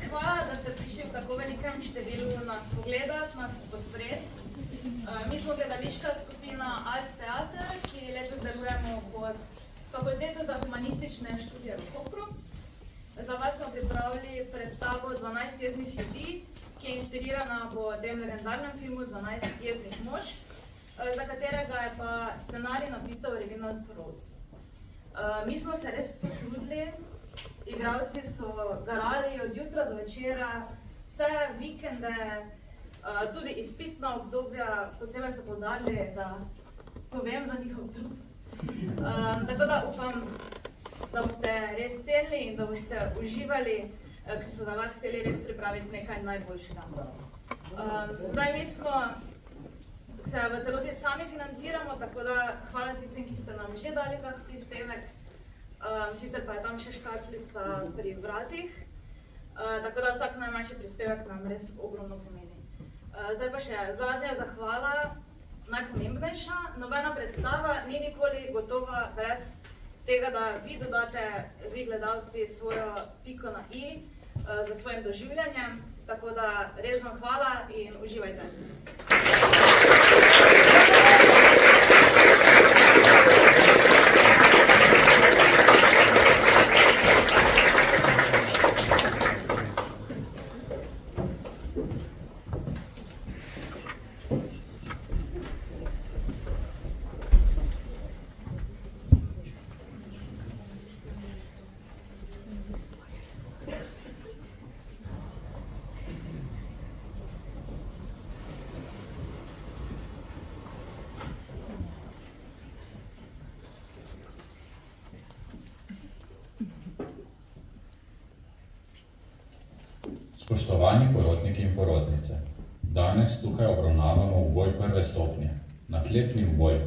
hvala, da ste prišli v tako velikem številu nas pogledati, nas podpreti. Mi smo gledališka skupina Alt Teater, ki letos delujemo pod Fakulteto za humanistične študije v Kopru. Za vas smo pripravili predstavo 12 jeznih ljudi, ki je inspirirana po tem legendarnem filmu 12 jeznih mož, za katerega je pa scenarij napisal Reginald Rose. Mi smo se res potrudili, igralci so garali od jutra do večera, vse vikende, tudi izpitna obdobja, posebej so poudarili, da povem za njihov trud. Tako da upam, da boste res cenili in da boste uživali, ker so za vas hteli res pripraviti nekaj najboljšega. Zdaj mi smo se v celoti sami financiramo, tako da hvala tistim, ki ste nam že dali kak prispevek, sicer pa je tam še škatlica pri vratih, tako da vsak najmanjši prispevek nam res ogromno pomeni. Zdaj pa še zadnja zahvala, najpomembnejša. Nobena predstava ni nikoli gotova brez tega, da vi dodate, vi gledalci, svojo piko na i za svojim doživljanjem, tako da res vam hvala in uživajte. Spoštovani porodniki in porodnice, danes tukaj obravnavamo uboj prve stopnje, naklepni uboj.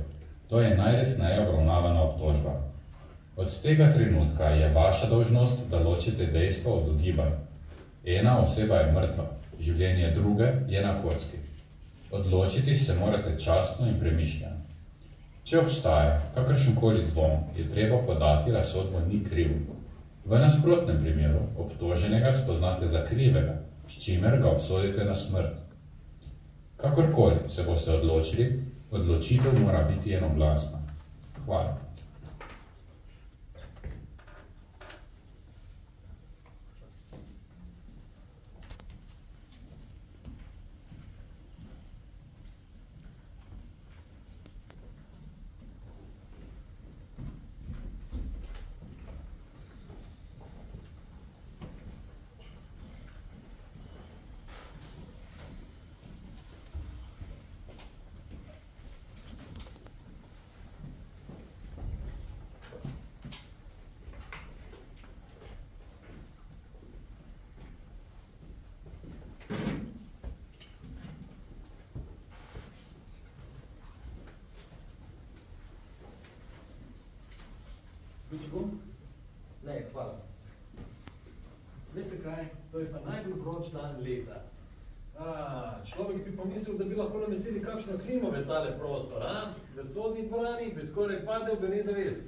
To je najresneje obravnavana obtožba. Od tega trenutka je vaša dolžnost, da ločite dejstva od ugibanj. Ena oseba je mrtva, življenje druge je na kocki. Odločiti se morate častno in premišljeno. Če obstaja kakršenkoli dvom, je treba podati razsodbo ni kriv. V nasprotnem primeru obtoženega spoznate za krivega, s čimer ga obsodite na smrt. Kakorkoli se boste odločili, odločitev mora biti enoglasna. Hvala. Ne, hvala. Veste kaj, to je pa najbolj vroč dan leta. Človek bi pomislil, da bi lahko namestili kakšno klimo v tale prostor, v sodni dvorani bi skoraj padel v nezavest.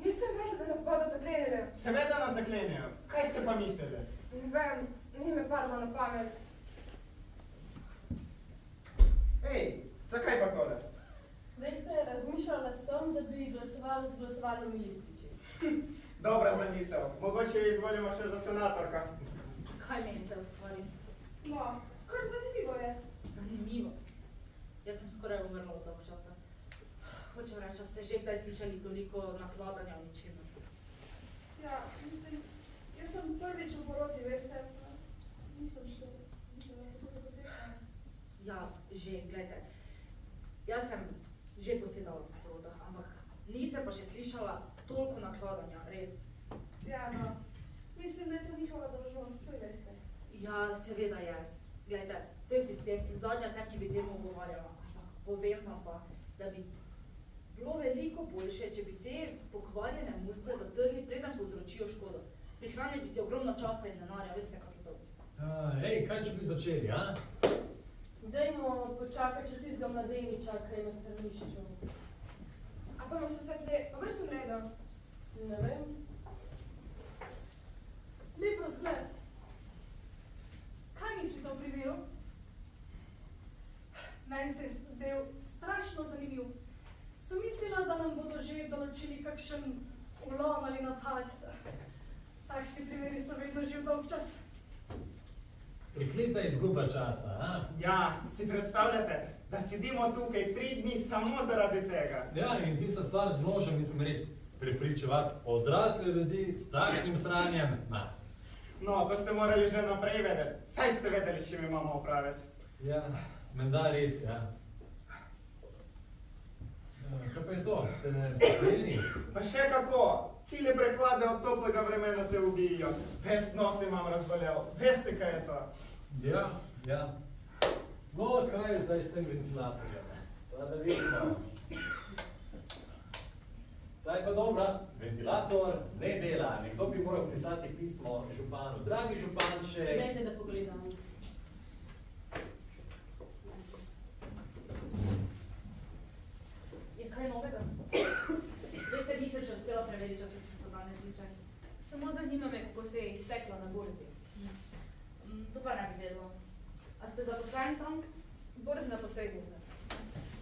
Nisem vedela, da nas bodo zaklenili. Seveda nas zaklenijo. Kaj ste pa mislili? Ne vem, ni me padlo na pamet. Ej, zakaj pa tole? Veste, razmišljala sem, da bi glasovala z glasovalnimi lističi. Dobra zamisel. Mogoče jo izvolimo še za senatorka. Kaj menite o stvari? No, kar zanimivo je. Zanimivo. Jaz sem skoraj umrla od dolgo časa. Hočem reči, ste že kdaj slišali toliko nakladanja o ničemer? Ja, mislim, jaz sem prvič v porodi, veste, nisem še tako da potekala. Ja, že, gledajte. Jaz sem že posedala na porodah, ampak nisem pa še slišala toliko nakladanja, res. Ja, no, mislim, da je to njihova dolžnost, saj veste. Ja, seveda je. Gledajte, to je sistem in zadnja sem, ki bi temu ugovarjala. Ampak povem vam pa, da bi bilo veliko boljše, če bi te pokvarjene mulce zatrli, preden povzročijo škodo. Prihranili bi si ogromno časa in denarja, veste, kak je to. Ej, kaj če bi začeli, Dajmo počakati še tistega mladeniča, ki je na stranišču. A bomo se Ne vem. Lep razgled. Kaj mislite o primeru? Meni se je zdel strašno zanimiv. Sem mislila, da nam bodo že določili kakšen vlom ali napad. Takšni primeri so vedno že dolg čas. Prikleta izguba časa, a? Ja, si predstavljate, da sedimo tukaj 3 dni samo zaradi tega. Ja, in tista stvar z nožem, mislim reči, prepričevati odrasle ljudi s takšnim sranjem, na. No, to ste morali že naprej vedeti. Saj ste vedeli, s čim imamo opraviti. Ja, menda res, ja. Kaj pa je to? Ste nepripravljeni? Pa še kako, cilje preklade od toplega vremena te ubijajo. Ves nos imam razboljel. Veste, kaj je to? Ja, ja. No, kaj je zdaj s tem ventilatorjem? Da vidimo. Zdaj pa dobra, ventilator ne dela. Nekdo bi moral pisati pismo županu. Dragi županček... Dajte, da pogledamo. Je kaj novega? Res se nisem še uspela preveriti, če so danes zjutraj. Samo zanima me, kako se je izteklo na borzi. To pa ne bi vedelo. A ste zaposleni tam? Borzna posrednica.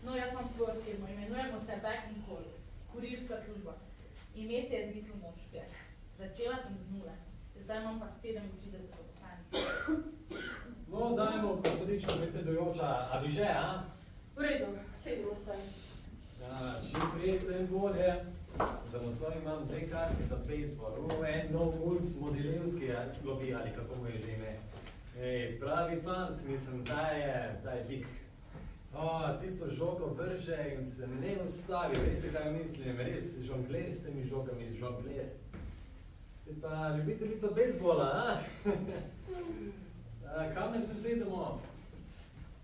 No, jaz imam svojo firmo, imenujemo se Back and Call, kurirska služba. Ime se je zmislil mož. Začela sem z 0, zdaj imam pa 37 zaposlenih. No, dajmo, gospodična predsedujoča, a bi že, a? V redu, sedimo se. Ja, čim prijeten bolje. Za nocoj imam 2 karti za baseball. En nov mulc modelevski lobi, ali kako mu je že ime. Ej, pravi fant, mislim, ta je bik. Tisto žogo vrže in se ne ustavi, veste kaj mislim, res, žongler s temi žogami, žongler. Ste pa ljubiteljica bejzbola, a? Kam ne se usedemo?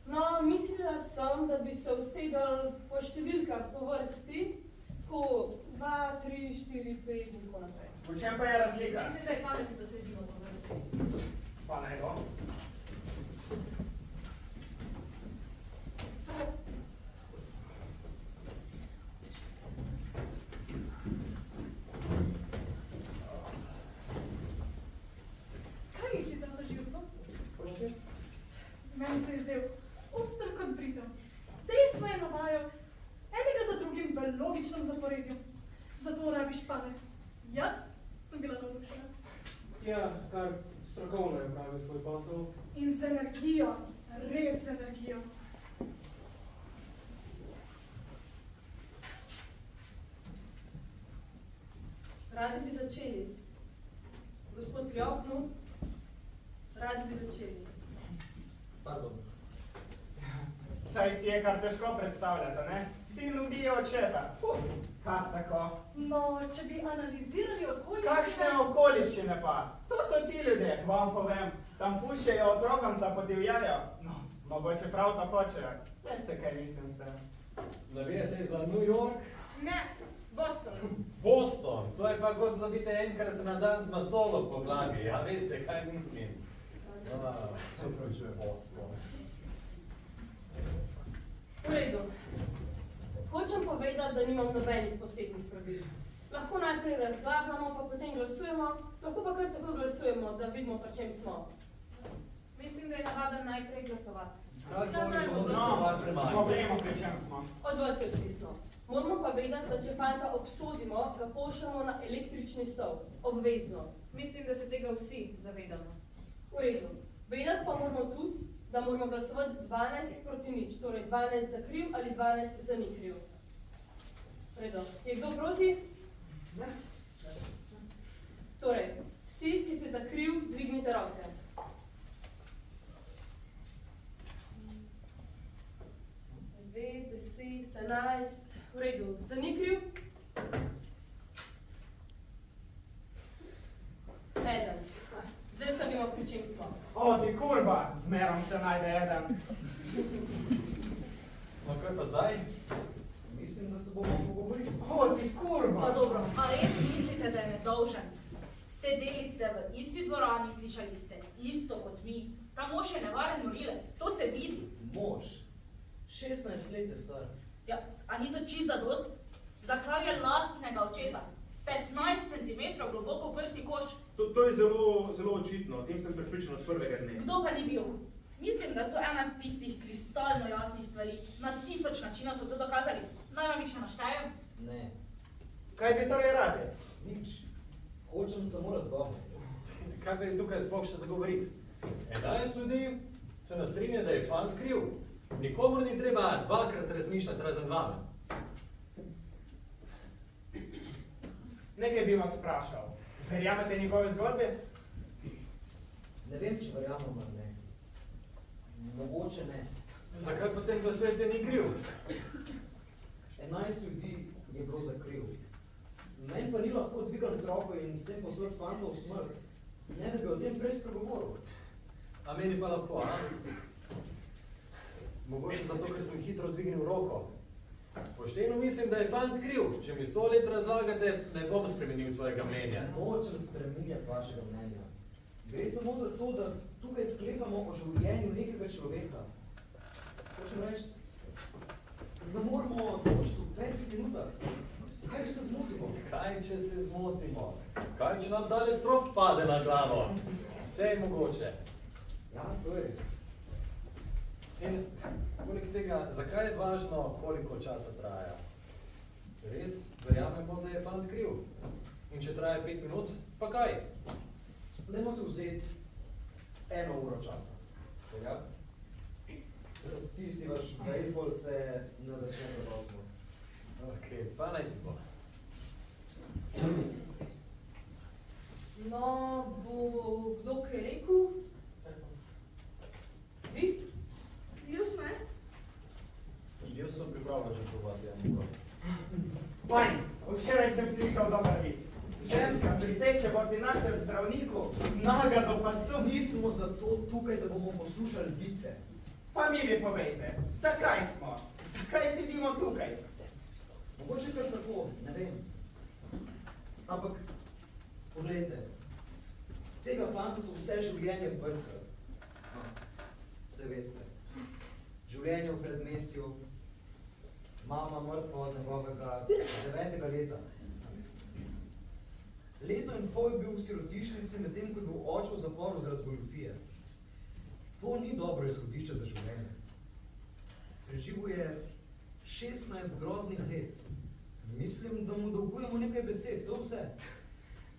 No, mislila sem, da bi se usedali po številkah po vrsti, tako 2, 3, 4, 5 in tako naprej. V čem pa je razlika? Mislim, da je pametno, da sedimo po vrsti. Pa naj bo. Kaj mislite o tožilcu? Meni se je zdel oster kot britev. Dejstva je navajal enega za drugim v logičnem zaporedju. Zato rabiš pamet. Jaz sem bila navdušena. Ja, kar strokovno je pravil svoj posel. In z energijo, res z energijo. Radi bi začeli. Gospod Ljopnu, radi bi začeli. Pardon. Saj si je kar težko predstavljati, ne? Sin ubije očeta. Kak tako? No, če bi analizirali Kakšne okoliščine pa? To so ti ljudje, vam povem. Tam puščajo otrokom, da podivjajo. No, mogoče prav to hočejo. Veste, kaj mislim s tem? Navijate za New York? Ne, Boston. Boston, to je pa kot da bite enkrat na dan z macolo po glavi, ja veste, kaj mislim. Se upravičujem. Boston. V redu. Hočem povedati, da nimam nobenih posebnih pravil. Lahko najprej razglabljamo, pa potem glasujemo, lahko pa kar tako glasujemo, da vidimo, pa čem smo. Mislim, da je navada najprej glasovati. No, vemo, pri čem smo. Od vas je odvisno. Moramo pa vedeti, da če fanta obsodimo, ga pošljamo na električni stol. Obvezno. Mislim, da se tega vsi zavedamo. V redu. Vedeti pa moramo tudi, da moramo glasovati 12 proti nič, torej 12 za kriv ali 12 za ni kriv. V redu. Je kdo proti? Ne. Torej, vsi, ki ste za kriv, dvignite roke. Devet, 10, 11, v redu. Za ni kriv? Eden. Zdaj se vidimo, pri čem smo. O, ti kurba, zmerom se najde eden. No, kaj pa zdaj? Mislim, da se bomo pogovorili. O, ti kurba. Pa dobro, a res mislite, da je nedolžen? Sedeli ste v isti dvorani, slišali ste isto kot mi. Ta mož je nevaren morilec, to se vidi. Mož. 16 let je star. Ja, a ni to čisto zadost? Zaklal je lastnega očeta. 15 cm globoko v prstni koš. To je zelo očitno, o tem sem prepričan od prvega dne. Kdo pa ni bil? Mislim, da to je ena tistih kristalno jasnih stvari. Na 1000 načinov so to dokazali. Naj vam jih še naštejem? Ne, Kaj bi torej radi? nič. Hočem samo razgovor. Kaj bi tukaj sploh še zagovoriti? 11 ljudi se nas strinja, da je fant kriv. Nikomur ni treba dvakrat razmišljati razen vame. Nekaj bi vas vprašal. Verjamete njegove zgodbe? Ne vem, če verjamem ali ne. Mogoče ne. Zakaj potem glasujete ni kriv? 11 ljudi je bilo za kriv. Meni pa ni lahko dvigan troko in s tem poslati fanta v smrt. Ne, da bi o tem prej spregovoril. A meni pa lahko, a? Mogoče zato, ker sem hitro dvignil roko. Pošteno mislim, da je fant kriv. Če mi 100 let razlagate, ne bom spremenil svojega mnenja. Nočem spreminjati vašega mnenja. Gre samo za to, da tukaj sklepamo o življenju nekega človeka. Hočem reči, ne moramo točiti v 5 minutah. Kaj, če se zmotimo? Kaj, če se zmotimo? Kaj, če nam dale strop pade na glavo? Vse je mogoče. Ja, to je res. In poleg tega, zakaj je važno, koliko časa traja? Res, verjamemo, da je fant kriv. In če traja 5 minut, pa kaj? Dajmo se vzeti 1 uro časa. Ja? Tisti vaš bejzbol se ne začne pred 8. Ok, pa naj ti bo. No, bo kdo kaj rekel? Vi? Jaz ne? Jaz sem pripravljen že povati eno uro. Fajn, včeraj sem slišal dober vic. Ženska priteče v ordinacijo k zdravniku, naga do pasu. Nismo zato tukaj, da bomo poslušali vice. Pa mi povejte, zakaj smo? Zakaj sedimo tukaj? Mogoče kar tako, ne vem. Ampak, poglejte, tega fanta so vse življenje brcali. No, se veste. Življenje v predmestju, mama mrtva od njegovega 9. leta. Leto in pol je bil v sirotišnici, medtem ko je bil oče v zaporu zaradi goljufije. To ni dobro izhodišče za življenje. Preživel je 16 groznih let. Mislim, da mu dolgujemo nekaj besed, to vse.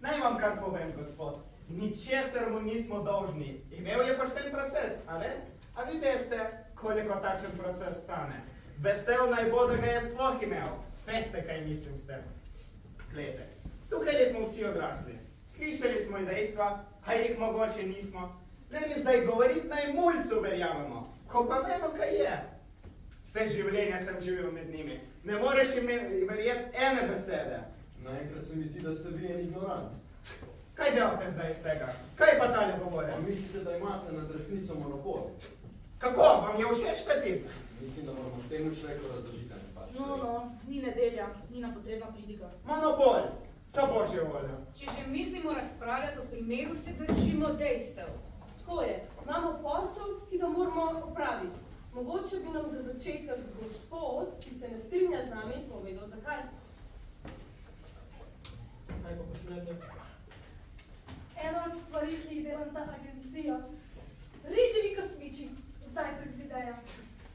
Naj vam kar povem, gospod. Ničesar mu nismo dolžni. Imel je pošten proces, a ne? A vi veste, koliko takšen proces stane? Vesel naj bo, da ga je sploh imel. Veste, kaj mislim s tem? Glejte, tukaj smo vsi odrasli. Slišali smo dejstva, a jih mogoče nismo. Ne mi zdaj govoriti, naj mulcu verjamemo. Ko pa vemo, kaj je. Vse življenje sem živel med njimi. Ne moreš verjeti ene besede. Naenkrat se mi zdi, da ste vi en ignorant. Kaj delate zdaj iz tega? Kaj pa dalje govore? A mislite, da imate nad resnico monopol? Kako? Vam je všeč ta tip? Mislim, da moramo temu človeku razložiti, ne pač. No, ni nedelja, ni nam potrebna pridiga. Monopol. So božje voljo. Če že mislimo razpravljati o primeru, se držimo dejstev. Tako je, imamo posel, ki ga moramo opraviti. Mogoče bi nam za začetek gospod, ki se ne strinja z nami, povedal zakaj. Kaj pa počnete? Ena od stvari, ki jih delam za agencijo. Riževi kosmiči, zajtrk z idejo.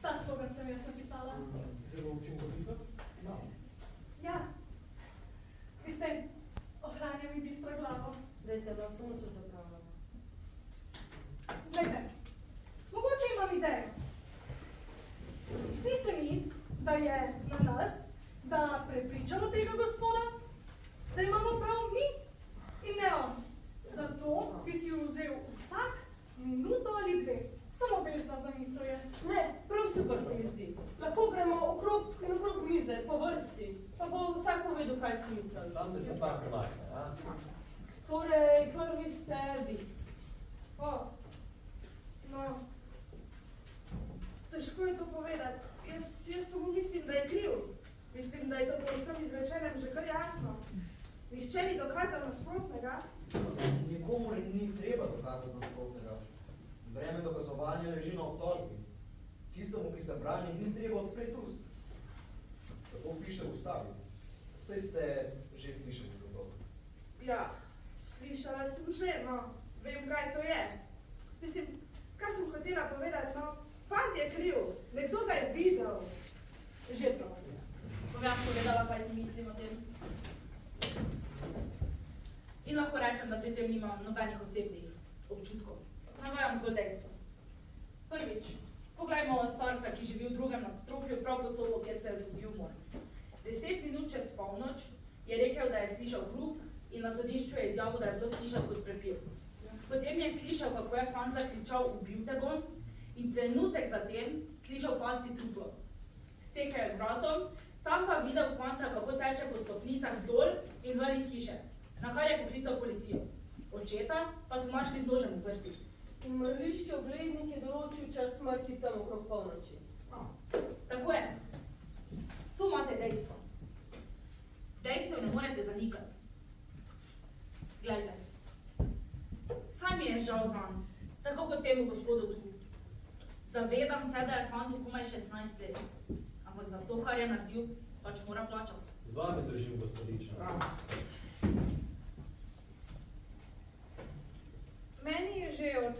Ta slogan sem jaz napisala. Zelo učinkovito? No. Ja. Veste, ohranja mi bistro glavo. Dajte, da samo če zapravljamo. Glejte, mogoče imam idejo. Zdi se mi, da je na nas, da prepričamo tega gospoda, da imamo prav mi in ne on. Zato bi si vzel vsak minuto ali 2. Samo bežna zamisel je. Ne, prav super se mi zdi. Lahko gremo okrog in okrog mize, po vrsti. Pa bo vsak povedal, kaj si misli. Sam bi se stvar premakne, a? Torej, prvi ste vi. O, no, težko je to povedati. Jaz samo mislim, da je kriv. Mislim, da je to po vsem izrečenem že kar jasno. Nihče ni dokazal nasprotnega. Nikomor ni treba dokazati nasprotnega. Breme dokazovanja leži na obtožbi. Tistemu, ki se brani, ni treba odpreti ust. Tako piše v ustavi. Saj ste že slišali za to. Ja, slišala sem že, no, vem, kaj to je. Mislim, kaj sem hotela povedati, no, fant je kriv, nekdo ga je videl. Že prav. Bom jaz povedala, kaj si mislim o tem. In lahko rečem, da pri tem nimam nobenih osebnih občutkov. Navajam zgolj dejstvo. Prvič, poglejmo starca, ki živi v drugem nadstropju, prav pod sobo, kjer se je zgodil umor. 10 minut čez polnoč je rekel, da je slišal hrup in na sodišču je izjavil, da je to slišal kot prepir. Potem je slišal, kako je fant zakričal ubil te bom in trenutek zatem slišal pasti truplo. Stekel je k vratom, tam pa videl fanta, kako teče po stopnicah dol in ven iz hiše, na kar je poklical policijo. Očeta pa so našli z nožem v prstih. In mrliški oglednik je določil čas smrti tam okrog polnoči. Tako je. Tu imate dejstvo. Dejstvo ne morete zanikati. Glejte, saj mi je žal zanj, tako kot temu gospodu tu. Zavedam se, da je fantu komaj 16 let, ampak za to, kar je naredil, pač mora plačati. Z vami držim, gospodična. Meni je že od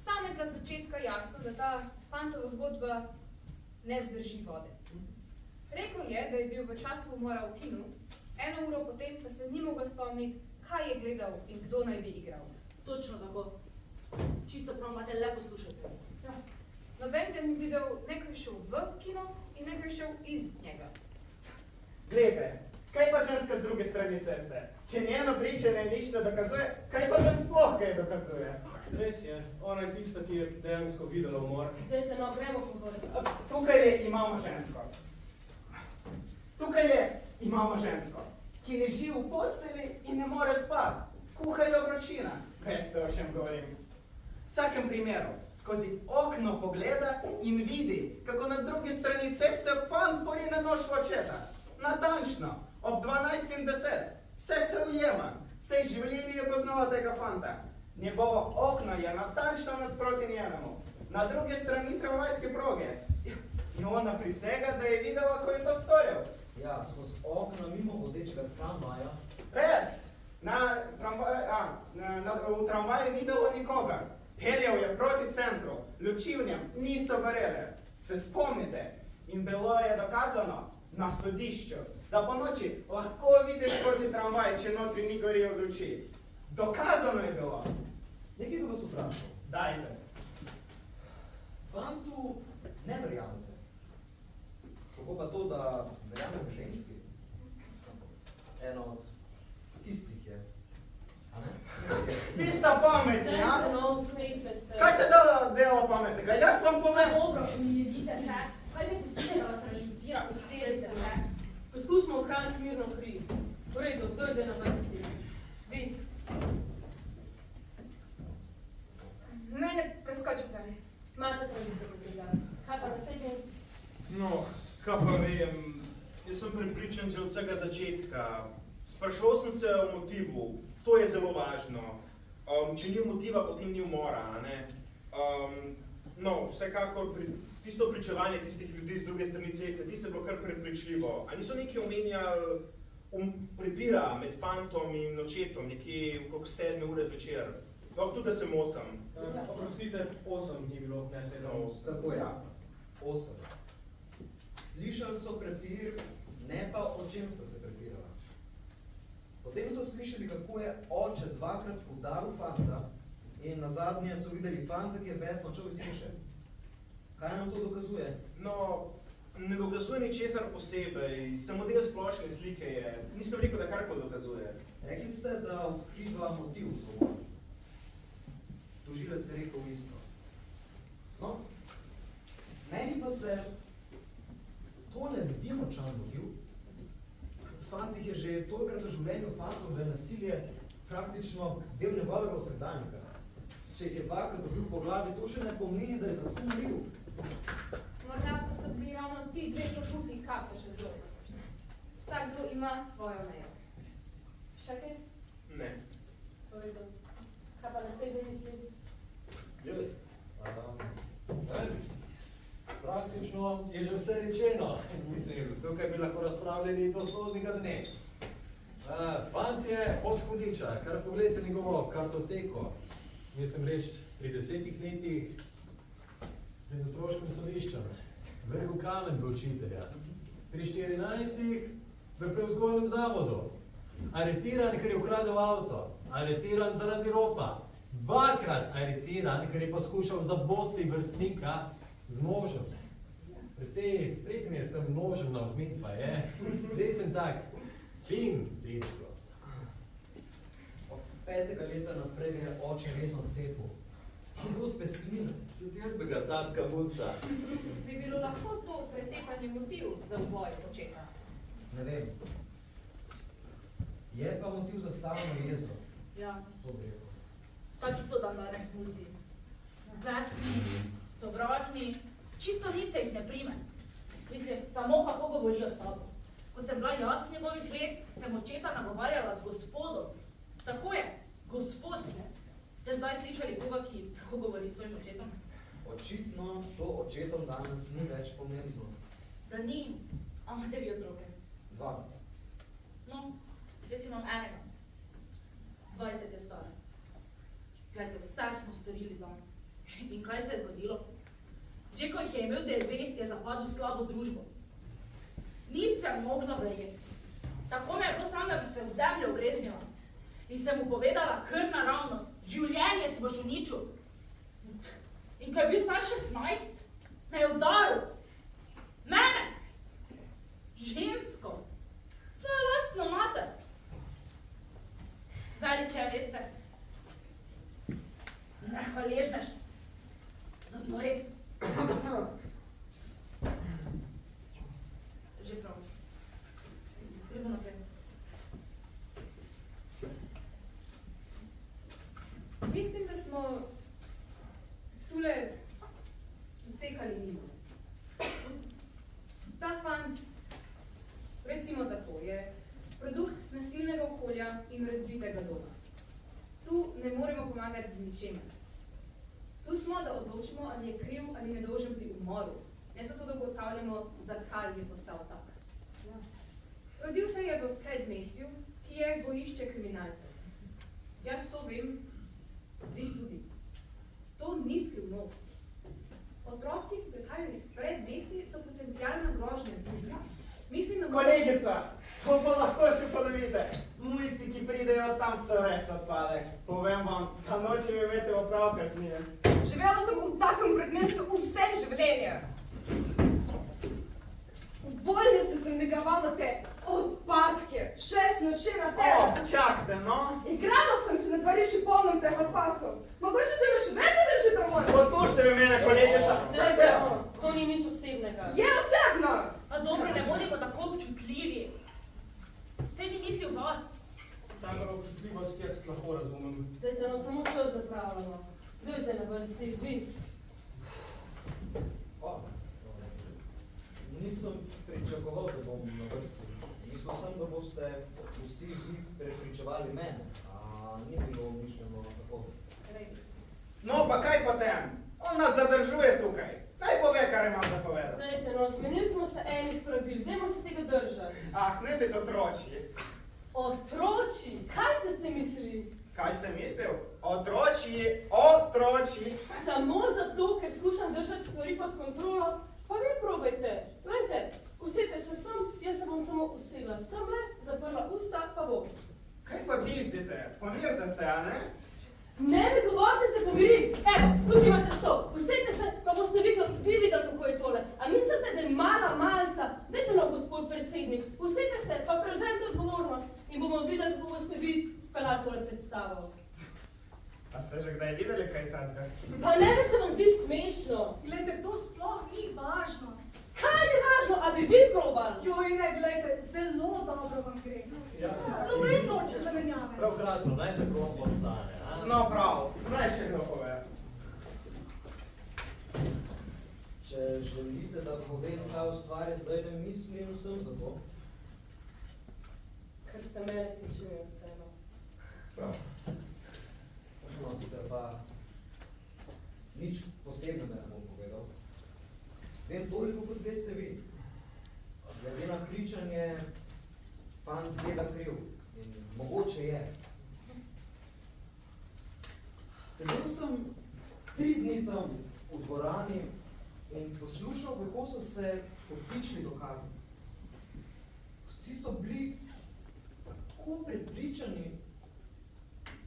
samega začetka jasno, da ta fantova zgodba ne zdrži vode. Rekel je, da je bil v času umora v kinu, 1 uro potem pa se ni mogel spomniti, kaj je gledal in kdo naj bi igral. Točno tako. Čisto prav imate, le poslušajte. Ja. Noben te ni videl, nekaj je šel v kino in nekaj je šel iz njega. Glejte, kaj pa ženska z druge strani ceste? Če njeno pričanje nič ne dokazuje, kaj pa tam sploh kaj dokazuje? Res je, ona je tista, ki je dejansko videla umor. Dajte, no, gremo po vrsti. Tukaj imamo žensko. Imamo žensko, ki leži v posteli in ne more spati. Kuha jo vročina. Veste, o čem govorim? V vsakem primeru, skozi okno pogleda in vidi, kako na drugi strani ceste fant porine nož v očeta. Natančno, ob 12:10. Vse se ujema, vse življenje je poznala tega fanta. Njegovo okno je natančno nasproti njenemu. Na drugi strani tramvajske proge. In ona prisega, da je videla, ko je to storil. Ja, skozi okno mimo vozečega tramvaja. Res! V tramvaju ni bilo nikogar. Peljal je proti centru, luči v njem niso gorele. Se spomnite? In bilo je dokazano na sodišču, da po noči lahko vidiš skozi tramvaj, če notri ni gorel luči. Dokazano je bilo. Nekaj bi vas vprašal. Dajte. Fantu ne verjamete. Kako pa to, da verjamem ženski? Eno od tistih je. A ne? Vi sta pametni, a? Dajte, no, usmejte se. Kaj se dela pametnega? Jaz vam povem. Dobro, umirite se. Kaj se pustite, da vas razživcira? Usedite se. Poskusimo ohraniti mirno kri. V redu, kdo je zdaj na vrsti? Vi. Mene preskočite. Imate pravico, gospodar. Kaj pa naslednji? No, kaj pa vem, jaz sem prepričan že od vsega začetka. Sprašal sem se o motivu, to je zelo važno. Če ni motiva, potem ni umora, a ne? No, vsekakor tisto pričevanje tistih ljudi z druge strani ceste, tisto je bilo kar prepričljivo. A niso nekaj omenjali prepira med fantom in očetom, nekje okrog 7 ure zvečer? No, tudi da se motam. Oprostite, 8 ni bilo, ne 7. Tako je. 8. Slišali so prepir, ne pa o čem sta se prepirala. Potem so slišali, kako je oče 2-krat udaril fanta in nazadnje so videli fanta, ki je besno čel iz hiše. Kaj nam to dokazuje? No, ne dokazuje ničesar posebej, samo del splošne slike je. Nisem rekel, da karkoli dokazuje. Rekli ste, da odkriva motiv za umor. Tožilec je rekel isto. No, meni pa se to ne zdi močan motiv. Fantih je že tolikrat v življenju fasal, da je nasilje praktično del njegovega vsakdanjika. Če jih je 2-krat dobil po glavi, to še ne pomeni, da je za to umrl. Morda pa sta bili ravno ti 2 proputi kape še zelo. Vsakdo ima svojo mejo. Še kaj? Ne. Povedal. Kaj pa naslednji misli? Jaz? Praktično je že vse rečeno. Mislim, tukaj bi lahko razpravljali do sodnega dne. Fantje od hudiča, kar pogledajte njegovo kartoteko. Mislim reči, pri 10 letih pred otroškim sodiščem, vrhu kamen bil učitelja. Pri 14 v prevzgojnem zavodu. Aretiran, ker je ukradel avto. Aretiran zaradi ropa. 2-krat aretiran, ker je poskušal zabosti vrstnika z nožem. Precej spreten je s tem nožem na vzmet pa je. Resen tak, fin stričko. Od 5. leta naprej ga je oče redno tepel. In to s pestmino. Se ti jaz bi ga tacka muca. Bi bilo lahko to pretepanje motiv za uboj očeta? Ne vem. Je pa motiv za slavno jezo. Ja. To bi rekel. Taki so dan danes mulci. Besni, sovražni, čisto nič se jih ne prime. Mislim, samo kako govorijo s tabo. Ko sem bila jaz njegovih let, sem očeta nagovarjala z gospodom. Tako je, gospod. Ste zdaj slišali koga, ki tako govori s svojim očetom? Očitno to očetom danes ni več pomembno. Da ni, a imate vi otroke? 2. No, jaz imam enega. 20 je star. Glejte, vse smo storili za on. In kaj se je zgodilo? Že ko jih je imel 9, je zapadel v slabo družbo. Nisem mogla verjeti. Tako me je bilo sram, da bi se v zemljo ogreznila. In sem mu povedala kar naravnost. Življenje si boš uničil. In ko je bil star 16, me je udaril. Mene! Žensko! Svojo lastno mater! Velik je, veste. Nehvaležnež za znored. Že prav. Gremo naprej. Mislim, da smo tule usekali mimo. Ta fant, recimo tako, je produkt nasilnega okolja in razbitega doma. Tu ne moremo pomagati z ničemer. Tu smo, da odločimo, ali je kriv ali nedolžen pri umoru, ne zato, da ugotavljamo, zakaj je postal tak. Rodil se je v predmestju, ki je bojišče kriminalcev. Jaz to vem, vi tudi. To ni skrivnost. Otroci, ki prihajajo iz predmesti, so potencialna grožnja družbe. Mislim, da... Kolegica, to pa lahko še ponovite. Mulci, ki pridejo tam, so res odpadek. Povem vam, da nočem imeti opravka z njim. Živela sem v takem predmestu vse življenje. V bolnici sem negavala te odpadke, 6 noči na teden. Čakajte, no. Igrala sem se na dvorišču polnem teh odpadkov. Mogoče se me še vedno držite moj. Poslušajte me, mene, kolegica. Dajte, to ni nič osebnega. Je osebno. A dobro, ne bodimo tako občutljivi. Vse ni mislil vas. Tako občutljivost jaz lahko razumem. Dajte, no, samo čas zapravljamo. Kdo je zdaj na vrsti? Vi? Nisem pričakoval, da bom na vrsti. Mislil sem, da boste vsi vi prepričevali mene, a ni bilo mišljeno tako. Res. No, pa kaj potem? On nas zadržuje tukaj. Naj pove, kar imam za povedati. Dajte, no, zmenili smo se enih pravil, dajmo se tega držati. Ah, ne biti otroči. Otroči? Kaj ste s tem mislili? Kaj sem mislil? Otroči, otroči. Samo zato, ker skušam držati stvari pod kontrolo, pa vi probajte. Glejte, usedite se sem, jaz se bom samo usedla semle, zaprla usta, pa bom. Kaj pa bizdite? Pomirite se, a ne? Ne mi govorite, se pomirim. Evo, tukaj imate stol. Usedite se, pa boste vi videli, kako je tole. A mislite, da je mala malca? Dajte no, gospod predsednik. Usedite se, pa prevzemite odgovornost in bomo videli, kako boste vi speljali tole predstavo. A ste že kdaj videli kaj takega? Pa ne, da se vam zdi smešno. Glejte, to sploh ni važno. Kaj ni važno, a bi vi probali? Joj, ne, glejte, zelo dobro vam gre. Ja. Noben noče zamenjave. Prav krasno, naj tako postane. No prav, naj še kdo pove. Če želite, da povem, kaj v stvari zdaj ne mislim, sem za to. Ker se mene tiče mi vseeno. Prav. No, sicer pa nič posebnega ne bom povedal. Vem toliko, kot veste vi. Glede na pričanje, fant zgleda kriv. In mogoče je. Sedel sem 3 dni tam v dvorani in poslušal, kako so se odlični dokazi. Vsi so bili tako prepričani,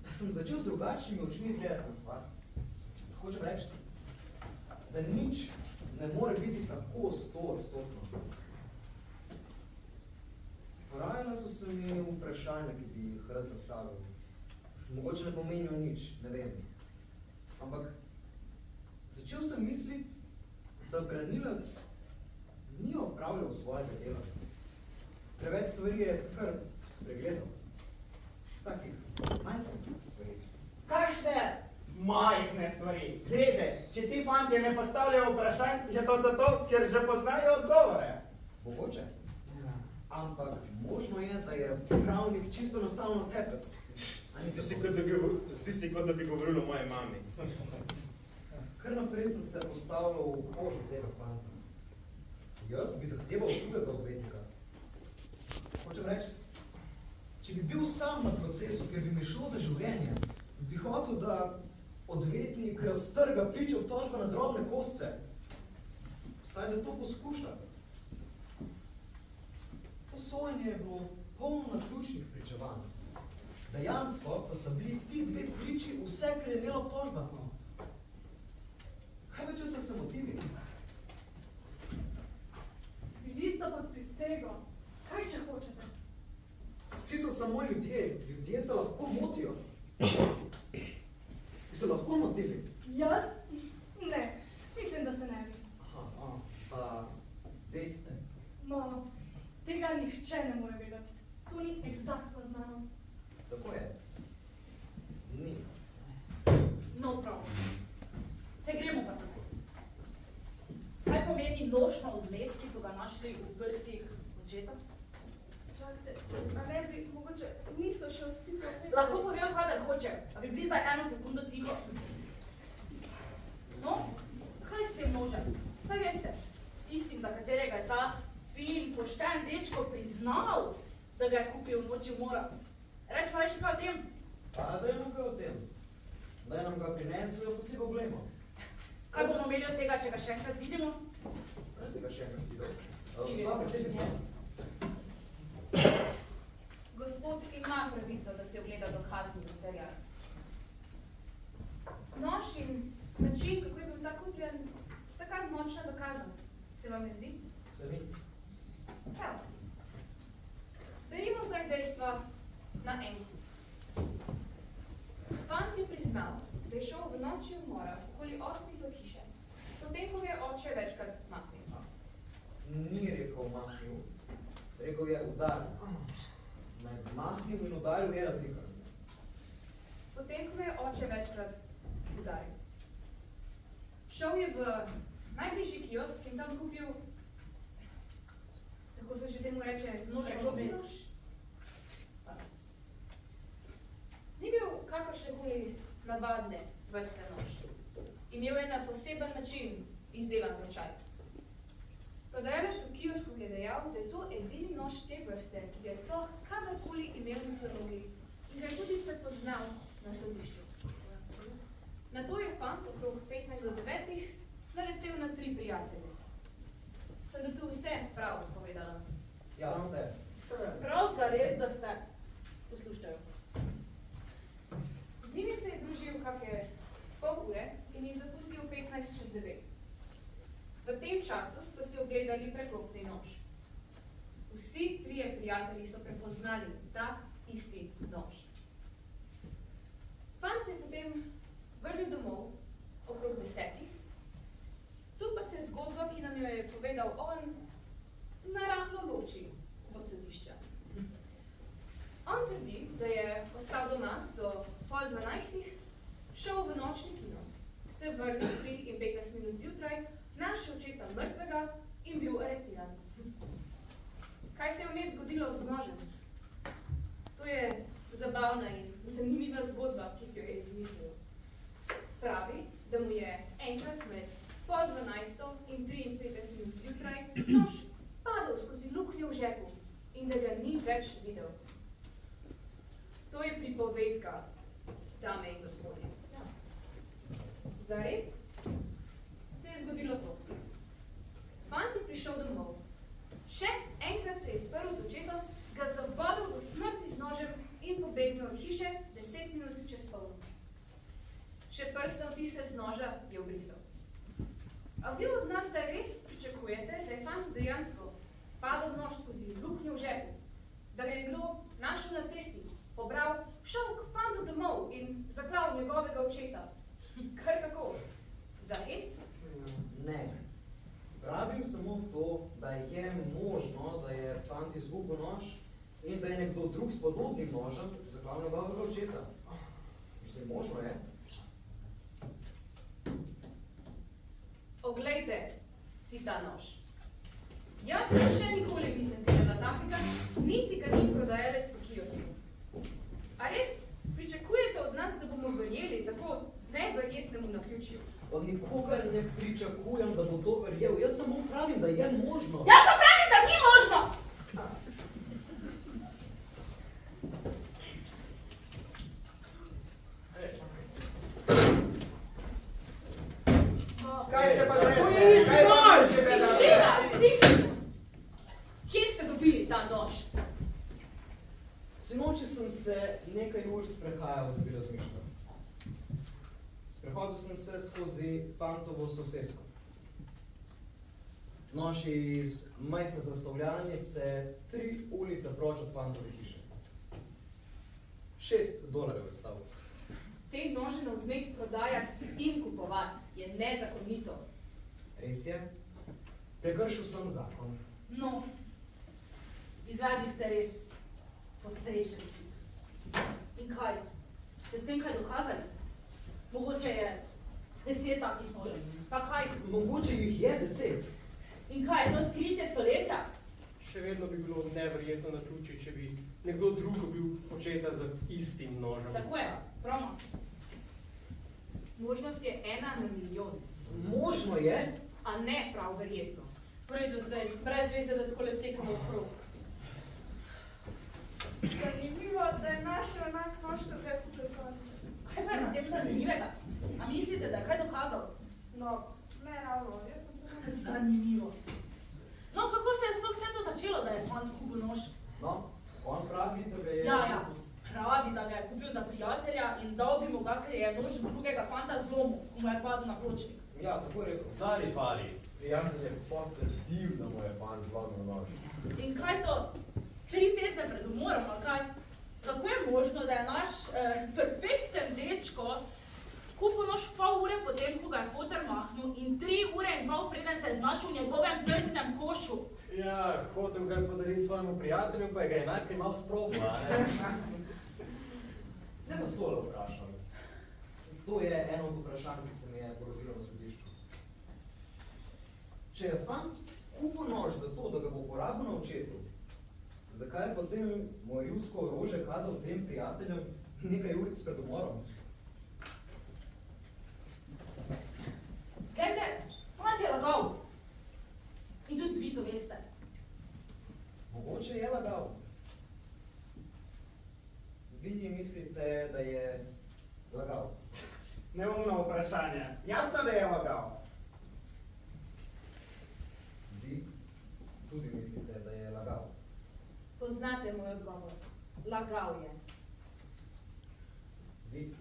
da sem začel z drugačnimi očmi gledati na stvar. Hočem reči, da nič ne more biti tako 100%. Porajala so se mi vprašanja, ki bi jih rad zastavil. Mogoče ne pomenijo nič, ne vem. Ampak začel sem misliti, da branilec ni opravljal svojega dela. Preveč stvari je kar spregledal. Takih majhnih stvari. Kakšne majhne stvari? Glede, če ti fantje ne postavljajo vprašanj, je to zato, ker že poznajo odgovore. Mogoče. Ampak možno je, da je pravnik čisto enostavno tepec. Zdi se, kot da bi govoril o moji mami. Kar naprej sem se postavljal v kožo tega fanta. Jaz bi zahteval drugega odvetnika. Hočem reči, če bi bil sam na procesu, ker bi mi šlo za življenje, bi hotel, da odvetnik raztrga priče obtožbe na drobne kosce. Vsaj da to poskuša. To sojenje je bilo polno naključnih pričevanj. Dejansko pa sta bili ti 2 priči vse, kar je imela obtožba. Kaj več ste se motivi? Bili sta pod prisego. Kaj še hočete? Vsi so samo ljudje. Ljudje se lahko motijo. Bi se lahko motili? Jaz? Ne. Mislim, da se ne bi. Pa veste. No, tega nihče ne more vedeti. To ni eksaktna znanost. Tako je. Ni. No, prav. Se gremo pa tako. Kaj pomeni nož na vzlet, ki so ga našli v prstih očeta? Čakajte, a ne bi, mogoče niso še vsi to tekli? Lahko povem, kadar hoče, a bi bili zdaj 1 sekundo tiho. No, kaj s tem nožem? Saj veste, s tistim, za katerega je ta fin, pošten dečko priznal, da ga je kupil v noči umora. Reč pa še kaj o tem? Pa dajmo kaj o tem. Daj nam ga prinesel, pa si ga oglejmo. Kaj bomo imeli od tega, če ga še enkrat vidimo? Ne tega še enkrat videl. Gospa predsednica. Gospod ima pravico, da se ogleda dokazni material. Nož in način, kako je bil ta kupljen, sta kar močna dokaza. Se vam ne zdi? Se mi. Prav. Zberimo zdaj dejstva na enko. Fant je priznal, da je šel v noči umora okoli 8 od hiše, potem ko je oče večkrat mahnil. Ni rekel mahnil, rekel je udaril. Med mahnil in udaril je razlika. Potem ko je oče večkrat udaril. Šel je v najbližji kiosk in tam kupil, tako se že temu reče, nož. Ni bil kakršnekoli navadne vrste nož. Imel je na poseben način izdelan ročaj. Prodajalec v kiosku je dejal, da je to edini nož te vrste, ki ga je sploh kadarkoli imel na zalogi in ga je tudi prepoznal na sodišču. Nato je fant okrog 15 do 9 naletel na 3 prijatelje. Sta da tu vse prav povedala? Ja, ste. Prav zares, da ste. Poslušajo. Z njimi se je družil kakšne pol ure in jih zapustil 15 čez 9. V tem času so se ogledali preklopni nož. Vsi 3 prijatelji so prepoznali ta isti nož. Fant se je potem vrnil domov okrog 10. Tu pa se zgodba, ki nam jo je povedal on, narahlo loči od sodišča. On trdi, da je ostal doma do pol 12, šel v nočni kino, se vrnil 3 in 15 minut zjutraj, našel očeta mrtvega in bil aretiran. Kaj se je vmes zgodilo z nožem? To je zabavna in zanimiva zgodba, ki si jo je izmislil. Pravi, da mu je enkrat med po 12:53 zjutraj nož padel skozi luknjo v žepu in da ga ni več videl. To je pripovedka, dame in gospodje. Zares se je zgodilo to. Fant je prišel domov. Še enkrat se je sprl z očetom, ga zabodel do smrti z nožem in pobegnil od hiše 10 minut čez polnoč. Še prstne odtise z noža je obrisal. A vi od nas da res pričakujete, da je fant dejansko padel nož skozi luknjo v žepu, da ga je nekdo našel na cesti, pobral, šel k fantu domov in zaklal njegovega očeta. Kar kako? Za hec? Ne. Pravim samo to, da je možno, da je fant izgubil nož in da je nekdo drug s podobnim nožem zaklal njegovega očeta. Mislim, možno je. Oglejte si ta nož. Jaz še nikoli nisem videla takega, niti ga ni prodajalec v kiosku. A res pričakujete od nas, da bomo verjeli tako neverjetnemu naključju? Od nikogar ne pričakujem, da bo to verjel. Jaz samo pravim, da je možno. Jaz pa pravim, da ni možno! Kaj ste pa greste? To je isti nož! Tišina! Tišina! Kje ste dobili ta nož? Sinoči sem se nekaj ur sprehajal, da bi razmišljal. Sprehodil sem se skozi fantovo sosesko. Nož je iz majhne zastavljalnice 3 ulice proč od fantove hiše. $6 je stal. Te nože na vzmet prodajati in kupovati je nezakonito. Res je? Prekršil sem zakon. No, izvedli ste res posrečenci. In kaj? Ste s tem kaj dokazali? Mogoče je 10 takih nožev. Pa kaj? Mogoče jih je 10. In kaj, je to odkritje stoletja? Še vedno bi bilo neverjetno naključje, če bi nekdo drug bil očeta z istim nožem. Tako je, pravno. Možnost je 1 na milijon. Možno je? A ne prav verjetno. Predo zdaj, brez veze, da takole tekamo okrog. Zanimivo, da je našel enak nož, kot ga je kupil fant. Kaj pa je na tem zanimivega? A mislite, da je kaj dokazal? No, ne ravno, jaz sem samo mislila. Zanimivo. No, kako se je sploh vse to začelo, da je fant kupil nož? No, on pravi, da ga je... Ja, pravi, da ga je kupil za prijatelja in dal bi mu ga, ker je nož drugega fanta zlomil, ko mu je padel na pločnik. Ja, tako je rekel. Stari pari, prijatelj je potrdil, da mu je fant zlomil nož. In kaj to? 3 tedne pred umorom, ali kaj? Kako je možno, da je naš perfekten dečko kupil nož pol ure potem, ko ga je foter mahnil in 3 ure in pol preden se je znašel v njegovem prsnem košu? Ja, hotel ga je podariti svojemu prijatelju, pa je ga enak imel sprobla, ne? Ne vas tole vprašam. To je eno od vprašanj, ki se mi je porodilo na sodišču. Če je fant kupil nož zato, da ga bo uporabil na očetu, zakaj je potem morilsko orožje kazal 3 prijateljem nekaj uric pred umorom? Glejte, fant je lagal. In tudi vi to veste. Mogoče je lagal. Vi mislite, da je lagal? Neumno vprašanje. Jasno, da je lagal. Vi tudi mislite, da je lagal? Poznate moj odgovor. Lagal je. Vi?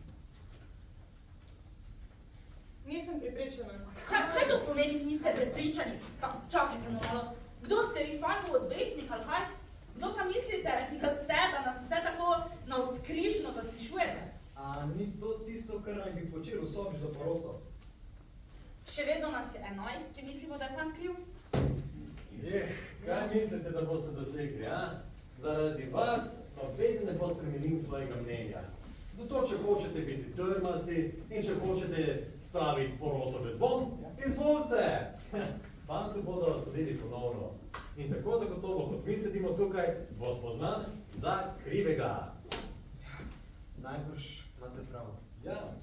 Nisem prepričana. Kaj to pomeni, niste prepričani? Pa čakajte malo. Kdo ste vi, fantov odvetnik ali kaj? Kdo pa mislite, da ste, da nas vse tako navzkrižno zaslišujete? A ni to tisto, kar naj bi počel v sobi za poroto? Še vedno nas je 11, ki mislimo, da je fant kriv? Kaj mislite, da boste dosegli, a? Zaradi vas noben ne bo spremenil svojega mnenja. Zato, če hočete biti trmasti in če hočete spraviti poroto v dvom, izvolite! Fantu bodo sodili ponovno. In tako zagotovo, kot mi sedimo tukaj, bo spoznan za krivega. Najbrž imate prav. Ja,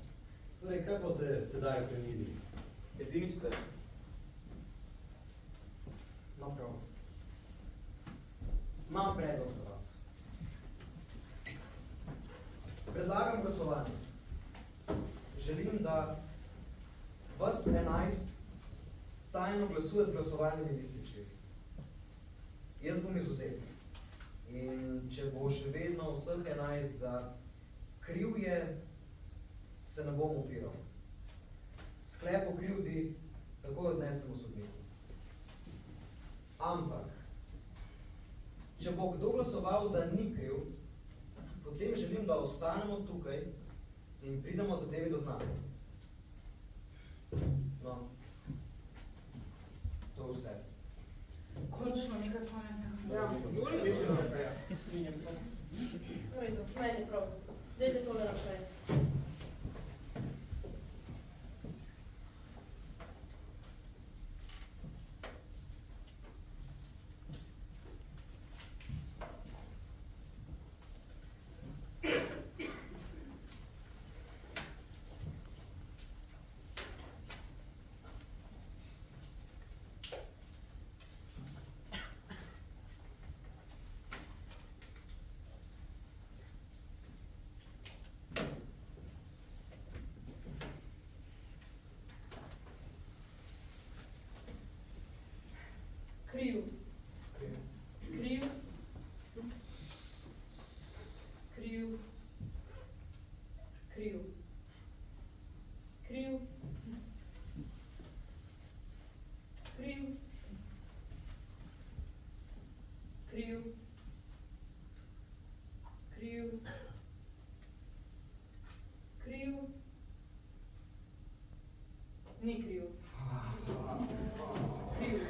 torej, kaj boste sedaj ukrenili? Edini ste. No, prav. Imam predlog za vas. Predlagam glasovanje. Želim, da vas 11 tajno glasuje z glasovalnimi lističi. Jaz bom izvzet. In če bo še vedno vseh 11 za krivje, se ne bom upiral. Sklep o krivdi takoj odnesem v sodniku. Ampak, če bo kdo glasoval za ni kriv, potem želim, da ostanemo tukaj in pridemo zadevi do dna. No, to je vse. Končno nekaj pametnega. Ja, V redu, meni prav. Dajte tole naprej. Kriv. Kriv. Kriv. Kriv. Kriv. Kriv. Kriv. Kriv. Kriv. Ni kriv. Kriv.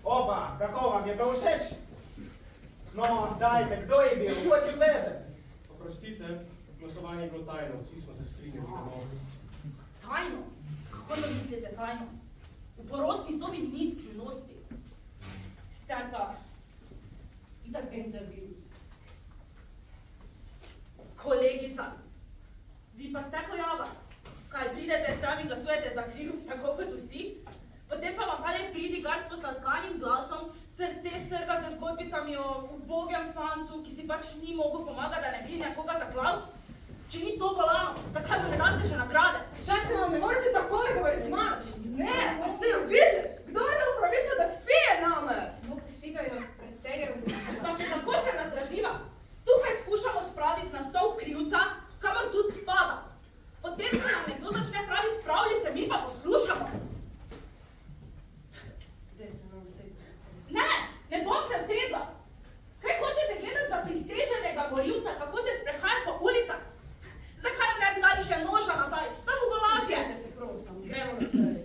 Opa, kako vam je to všeč? No, dajte, kdo je bil? Hočem vedeti. Oprostite, glasovanje je bilo tajno, vsi smo se strinjali. Tajno? Kako da mislite tajno? V porodni sobi ni skrivnosti. Sicer pa, itak vem, da bi. Kolegica, vi pa ste pojava. Kaj, pridete sem in glasujete za kriv, tako kot vsi? Potem pa vam tale pridigar s posladkanim glasom, srce strga za zgodbicami o ubogem fantu, ki si pač ni mogel pomagati, da ne bi nekoga zaklav? Če ni to bolano, zakaj mu ne daste še nagrade? Šase vam ne morete takole govoriti, Marš! Ne, pa ste jo videli? Kdo je imel pravico, da vpije name? Smo pustite jo precej različno. Pa še kako sem razdražljiva? Tukaj skušamo spraviti na stol krivca, kamor tudi spada. Potem se nam nekdo začne praviti pravljice, mi pa poslušamo. Ne, ne bom se usedla. Kaj hočete gledati za pristeženega borilca, kako se sprehaja po ulicah? Zakaj mu ne bi dali še noža nazaj? Da mu bo lažje. Sjedite se prosim, gremo naprej.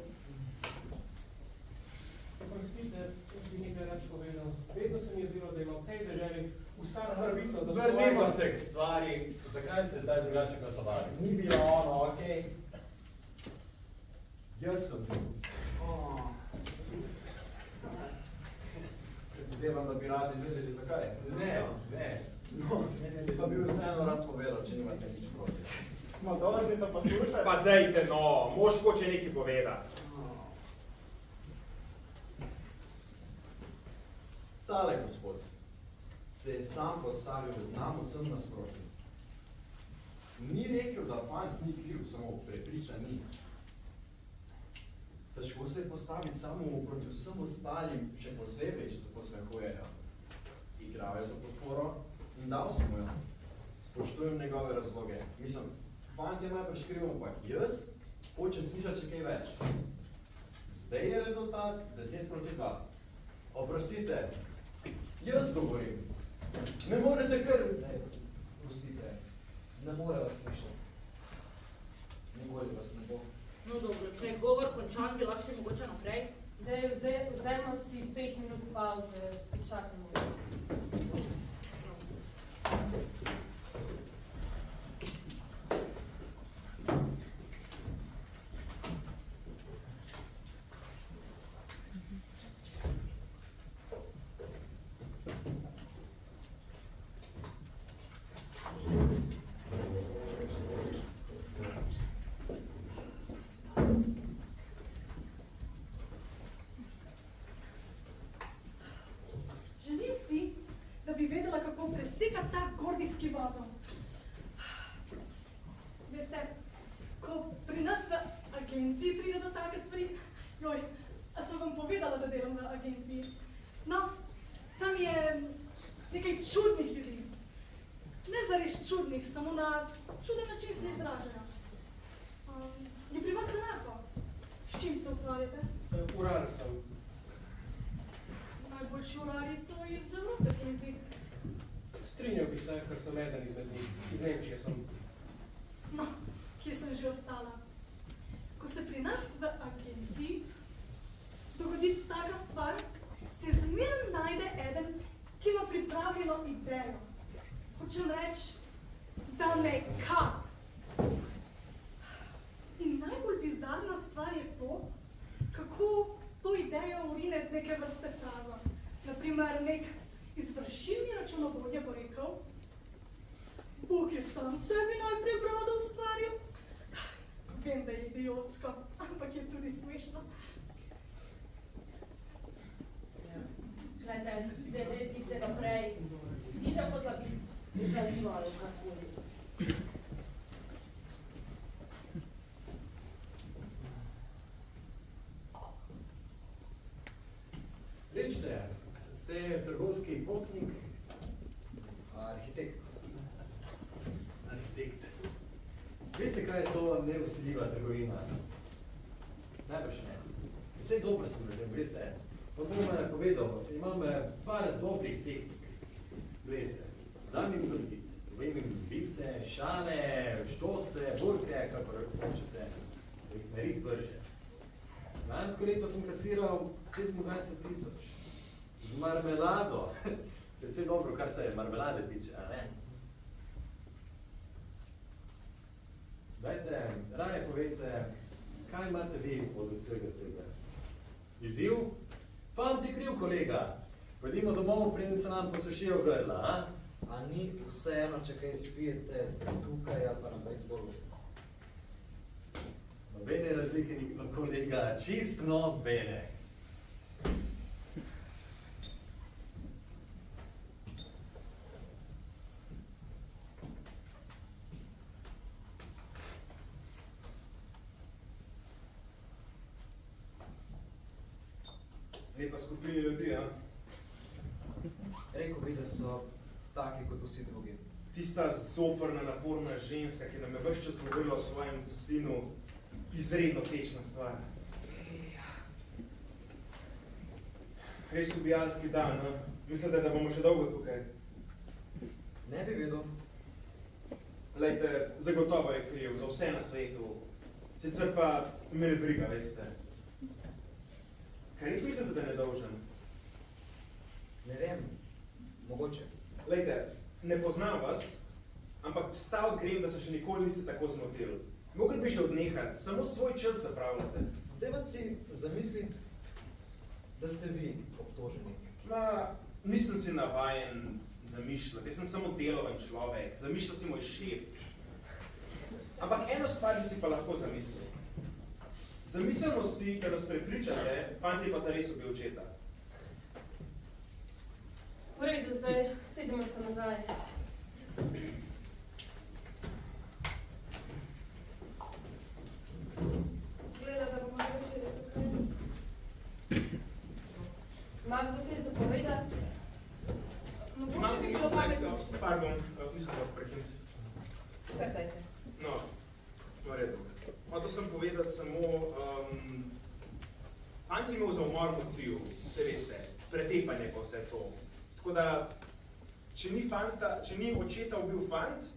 Oprostite, če bi nekaj rad povedal. Vedno se mi je zdelo, da ima v tej deželi vsa pravico, da Vrnimo se k stvari. Zakaj ste zdaj drugače glasovali? Ni bilo ono, okej. Jaz sem bil. Predvidevam, da bi radi izvedeli zakaj. Ne. No, pa bi vseeno rad povedal, če nimate nič proti. Smo dolžni to poslušati? Pa dejte no, mož hoče nekaj povedati. Tale gospod se je sam postavil nam vsem nasproti. Ni rekel, da fant ni kriv, samo prepričan ni. Težko se je postaviti samo proti vsem ostalim, še posebej, če se posmehujejo. Igral je za podporo in dal sem mu jo. Spoštujem njegove razloge. Mislim, fant je najprej kriv, ampak jaz hočem slišati še kaj več. Zdaj je rezultat 10-2. Oprostite, jaz govorim. Ne morete kar... Ne, prostite, ne more vas slišati. Nikoli vas ne bo. No dobro, če je govor končan, bi lahko še mogoče naprej. Vzemimo si 5 minut pauze, počakajmo. nekaj čudnih ljudi. Ne zares čudnih, samo na čuden način se izražajo. Je pri vas enako? S čim se ukvarjate? Urar sem. Najboljši urari so iz Evrope, se mi zdi. Strinjal bi se, ker sem eden izmed njih. Iz Nemčije sem. No, kje sem že ostala? Ko se pri nas v agenciji dogodi taka stvar, se zmeraj najde eden, ki ima pripravljeno idejo. Hočem reči, da nekak. In najbolj bizarna stvar je to, kako to idejo urine z neke vrste fraza. Naprimer, nek izvršilni računovodja bo rekel, Bog je sam sebi najprej brado ustvaril. Vem, da je idiotsko, ampak je tudi smešno. Glejte, glede tistega prej, nisem hotela biti žaljiva ali kakoli. Rečite, ste trgovski potnik? Arhitekt. Arhitekt. Veste, kaj je to neusiljiva trgovina? Najbrž ne. Vse dobro sem ljudem, veste. Pa bom povedal, imam par dobrih tehnik. Gledajte, dam jim zrbice, povem jim zrbice, šale, štose, burke, kako hočete, da jih narediti brže. Lansko leto sem kasiral 27 000 z marmelado. Predvsej dobro, kar se marmelade tiče, a ne? Dajte, raje povejte, kaj imate vi od vsega tega? Izziv? Fant je kriv, kolega. Pojdimo domov, preden se nam posušijo grla, a? A ni vseeno, če kaj spijete tukaj ali pa na bejzbolu? Nobene razlike ni, kolega, čist nobene. Lepa skupini ljudi, a? Rekel bi, da so taki kot vsi drugi. Tista zoprna, naporna ženska, ki nam je ves čas govorila o svojem sinu, izredno tečna stvar. Res ubijalski dan, a? Mislite, da bomo še dolgo tukaj? Ne bi vedel. Glejte, zagotovo je kriv za vse na svetu. Sicer pa me ne briga, veste. Kaj res mislite, da je nedolžen? Ne vem, mogoče. Glejte, ne poznam vas, ampak stavt grem, da se še nikoli niste tako zmotili. Mogli bi še odnehati, samo svoj čas zapravljate. Dajva si zamisliti, da ste vi obtoženi. Ma, nisem si navajen zamišljati, jaz sem samo deloven človek, zamišlja si moj šef. Ampak eno stvar bi si pa lahko zamislil. Zamislimo si, da nas prepričate, fant je pa zares ubil očeta. V redu, zdaj sedimo se nazaj. Zgleda, da bomo večeri tukaj. Imaš kdo kaj zapovedati? Mogoče bi bilo pametno. Pardon, nisem dobro prekinci. Kar dajte. No, v redu. Hotel sem povedati samo, fant je imel za umor motiv, se veste, pretepanje pa vse to. Tako da, če ni očeta ubil fant,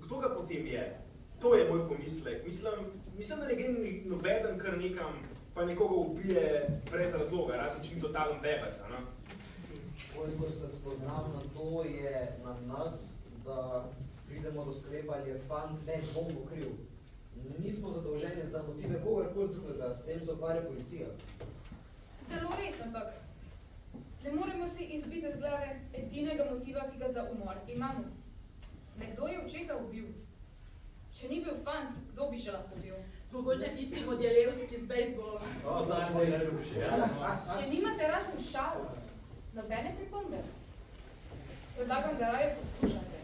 kdo ga potem je? To je moj pomislek. Mislim, da ne gre nobeden kar nekam, pa nekoga ubije brez razloga, razen čim totalen bebec, no? Kolikor se spoznam na to, je na nas, da pridemo do sklepa, ali je fant nedvomno kriv. Nismo zadolženi za motive kogarkoli drugega, s tem se ukvarja policija. Zelo res, ampak ne moremo si izbiti z glave edinega motiva, ki ga za umor imamo. Nekdo je očeta ubil. Če ni bil fant, kdo bi še lahko bil? Mogoče tisti modjelevski z bejzbolom. O, daj moj najljubši, ja. Če nimate razen šal, nobene pripombe. Predlagam, da raje poslušate.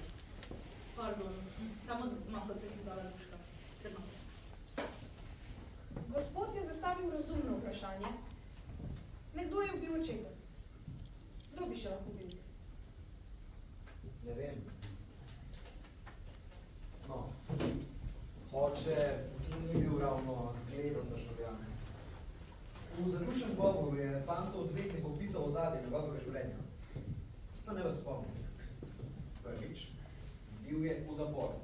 Pardon, samo malo se si dala duška. Gospod je zastavil razumno vprašanje. Nekdo je ubil očeta. Kdo bi še lahko bil? vašem govoru je fantov odvetnik opisal ozadje njegovega življenja. Pa ne vas spomnim. Prvič, bil je v zaporu.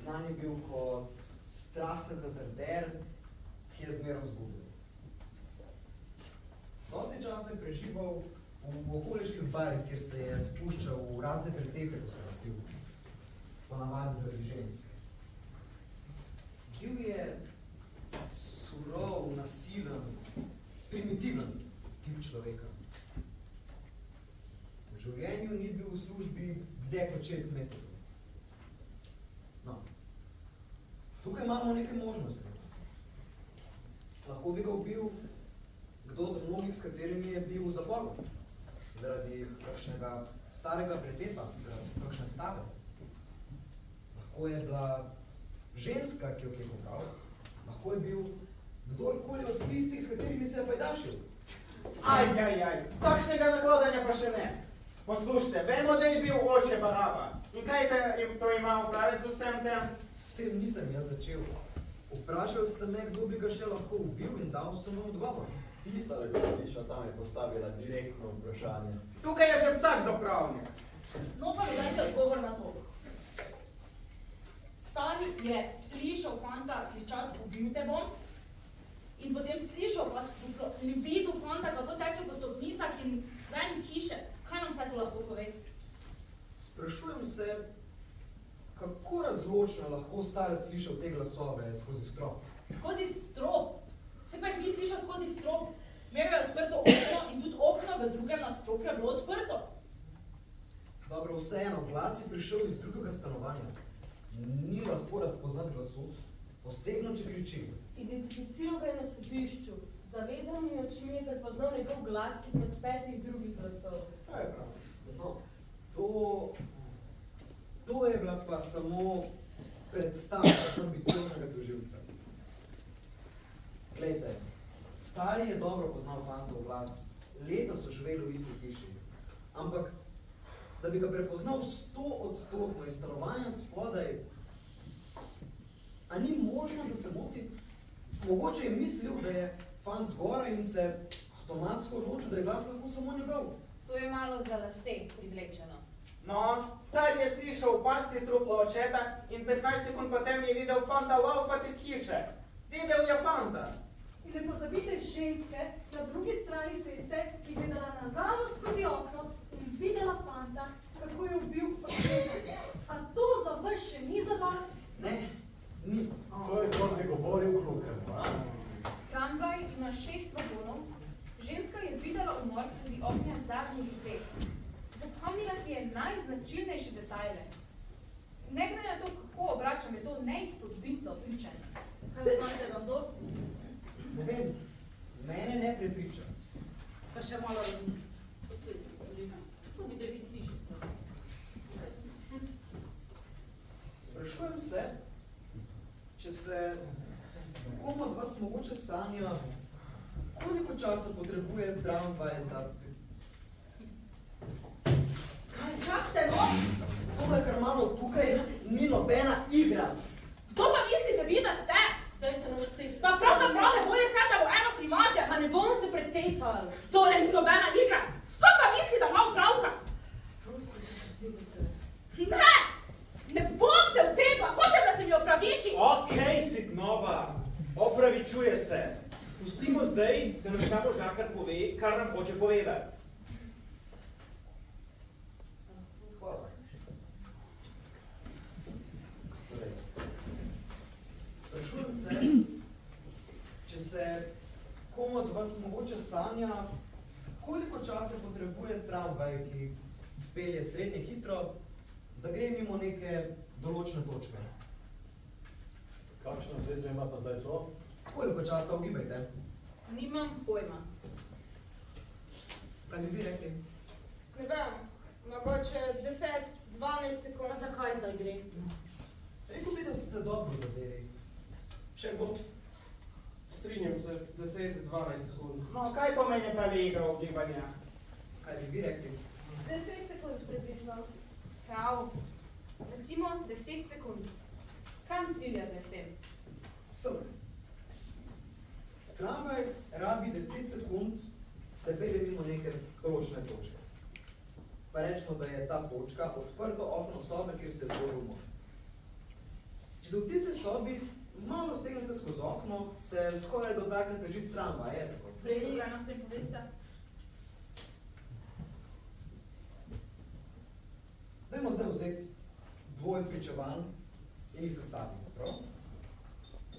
Znan je bil kot strasten hazarder, ki je zmerno zgubil. Dosti časa je preživel v okoliških barih, kjer se je spuščal v razne pretepe, ko se je pil. Ponavadi zaradi ženske. Bil je surov, nasilen, primitiven tip človeka. V življenju ni bil v službi dlje kot 6 mesecev. No, tukaj imamo neke možnosti. Lahko bi ga ubil kdo od mnogih, s katerimi je bil v zaporu. Zaradi kakšnega starega pretepa, zaradi kakšne stave. Lahko je bila ženska, ki jo kje pobral. Lahko je bil kdorkoli od tistih, s katerimi se je pajdašil. Takšnega nakladanja pa še ne. Poslušajte, vemo, da je bil oče Baraba. In kaj to ima upraviti z vsem tem? S tem nisem jaz začel. Vprašal ste me, kdo bi ga še lahko ubil in dal sem vam odgovor. Tista gospodična tam je postavila direktno vprašanje. Tukaj je še vsak dopravnik. No pa mi dajte odgovor na to. Stari je slišal fanta kričati, ubil te bom, in potem slišal pa videl fanta, kako teče po stopnicah in ven iz hiše. Kaj nam vse to lahko pove? Sprašujem se, kako razločno lahko starec slišal te glasove skozi strop? Skozi strop? Se pa jih ni slišal skozi strop. Imel je odprto okno in tudi okno v drugem nadstropju je bilo odprto. Dobro, vseeno, glas je prišel iz drugega stanovanja. Ni lahko razpoznati glasu, posebno, če kriči. Identificiral ga je na sodišču. Zavezanimi očmi je prepoznal njegov glas izmed 5 drugih glasov. To je prav. No, to je bila pa samo predstava ambicioznega tožilca. Glejte, stari je dobro poznal fantov glas, leta so živeli v isti hiši, ampak da bi ga prepoznal 100% iz stanovanja spodaj, a ni možno, da se moti? Mogoče je mislil, da je fant zgoraj in se avtomatsko odločil, da je glas lahko samo njegov. To je malo za lase privlečeno. No, stari je slišal pasti truplo očeta in 15 sekund potem je videl fanta laufati iz hiše. Videl je fanta. In ne pozabite ženske na drugi strani ceste, ki je gledala naravnost skozi okno in videla fanta, kako je ubil pacienta. A to za vas še ni za vas? Ne, ni. To je kot bi govoril Kruker. Tramvaj ima 6 vagonov, ženska je videla umor skozi okna zadnjih 2. Zapomnila si je najznačilnejše detajle. Ne glede na to, kako obračam, je to neizpodbitno pričanje. Kaj imate vam to? Ne vem, mene ne prepriča. Pa še malo razmisliti. Posvetite, Polina. Probite videti tišico. Sprašujem se, če se komu od vas mogoče sanja, koliko časa potrebuje tramvaj, da... Čakajte, no! Tole, kar imamo tukaj, ni nobena igra. Kdo pa mislite vi, da ste? Daj se na vse. Pa pravzaprav ne bolje ste, da bo eno primaže. Pa ne bom se pretepal. Tole ni nobena igra. Kdo pa misli, da ima upravka? Ne! Ne bom se usedla. Hočem, da se mi opraviči. Okej, sitnova. Opravičuje se. Pustimo zdaj, da nam ta možakar pove, kar nam hoče povedati. Hvala. Sprašujem se, če se komu od vas mogoče sanja, koliko časa potrebuje tramvaj, ki pelje srednje hitro, da gre mimo neke določene točke. Kakšno zvezo ima pa zdaj to? Koliko časa ugibajte? Nimam pojma. Kaj bi vi rekli? Ne vem, mogoče 10-12 sekund. Pa zakaj zdaj gre? Rekel bi, da ste dobro zadeli. Še kdo? Strinjam se, 10-12 sekund. No, kaj pomeni ta igra ugibanja? Kaj bi vi rekli? 10 sekund približno. Prav. Recimo 10 sekund. Kam ciljate s tem? Sem. Tramvaj rabi 10 sekund, da pelje mimo neke določene točke. Pa rečemo, da je ta točka odprto okno sobe, kjer se je zgodil umor. Če se v tiste sobi malo stegnete skozi okno, se skoraj dotaknete žic tramvaja, je tako? Predu, kaj nam s tem poveste? Dajmo zdaj vzeti dvoje pričevanj in jih sestavimo, prav?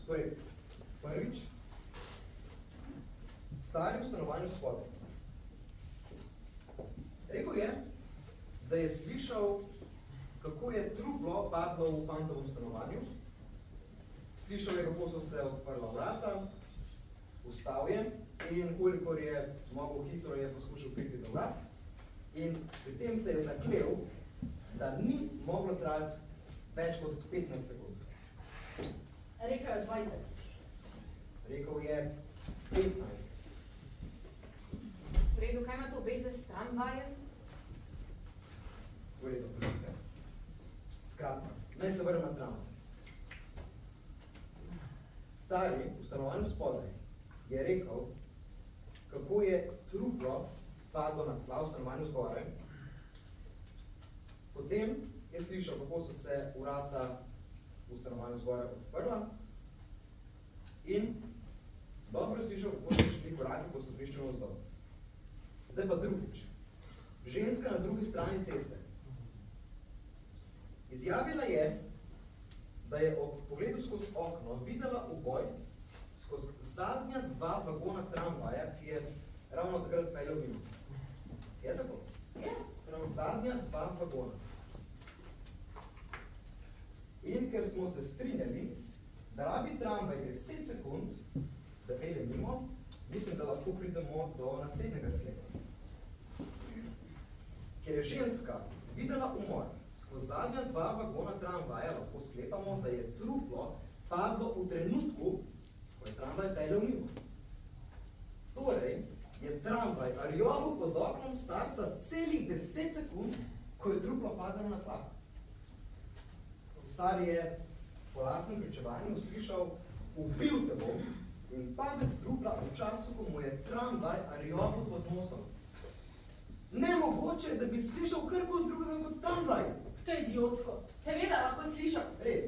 Torej, prvič, stari v stanovanju spodaj. Rekel je, da je slišal, kako je truplo padlo v fantovem stanovanju. Slišal je, kako so se odprla vrata, vstal je in kolikor je mogel hitro, je poskušal priti do vrat. In pri tem se je zaklel, da ni moglo trajati več kot 15 sekund. Rekel je 20. Rekel je 15. V redu, kaj ima to veze s tramvajem? V redu, prosite. Skratka, naj se vrnem na tramvaj. Stari v stanovanju spodaj je rekel, kako je truplo padlo na tla v stanovanju zgoraj. Potem je slišal, kako so se vrata v stanovanju zgoraj odprla in dobro je slišal, kako so šli koraki po stopnišču navzdol. Zdaj pa drugič. Ženska na drugi strani ceste. Izjavila je, da je ob pogledu skozi okno videla uboj skozi zadnja dva vagona tramvaja, ki je ravno takrat peljal mimo. Je tako? Je. Zadnja dva vagona. In ker smo se strinjali, da rabi tramvaj 10 sekund, da pelje mimo, mislim, da lahko pridemo do naslednjega sklepa. Ker je ženska videla umor skozi zadnja dva vagona tramvaja, lahko sklepamo, da je truplo padlo v trenutku, ko je tramvaj peljal mimo. Torej, je tramvaj rjoval pod oknom starca celih 10 sekund, ko je truplo padalo na tla. Stari je po lastnem pričevanju slišal, ubil te bom in padec trupla v času, ko mu je tramvaj rjoval pod nosom. Nemogoče, da bi slišal krko drugega kot tramvaj. To je idiotsko. Seveda lahko slišal. Res.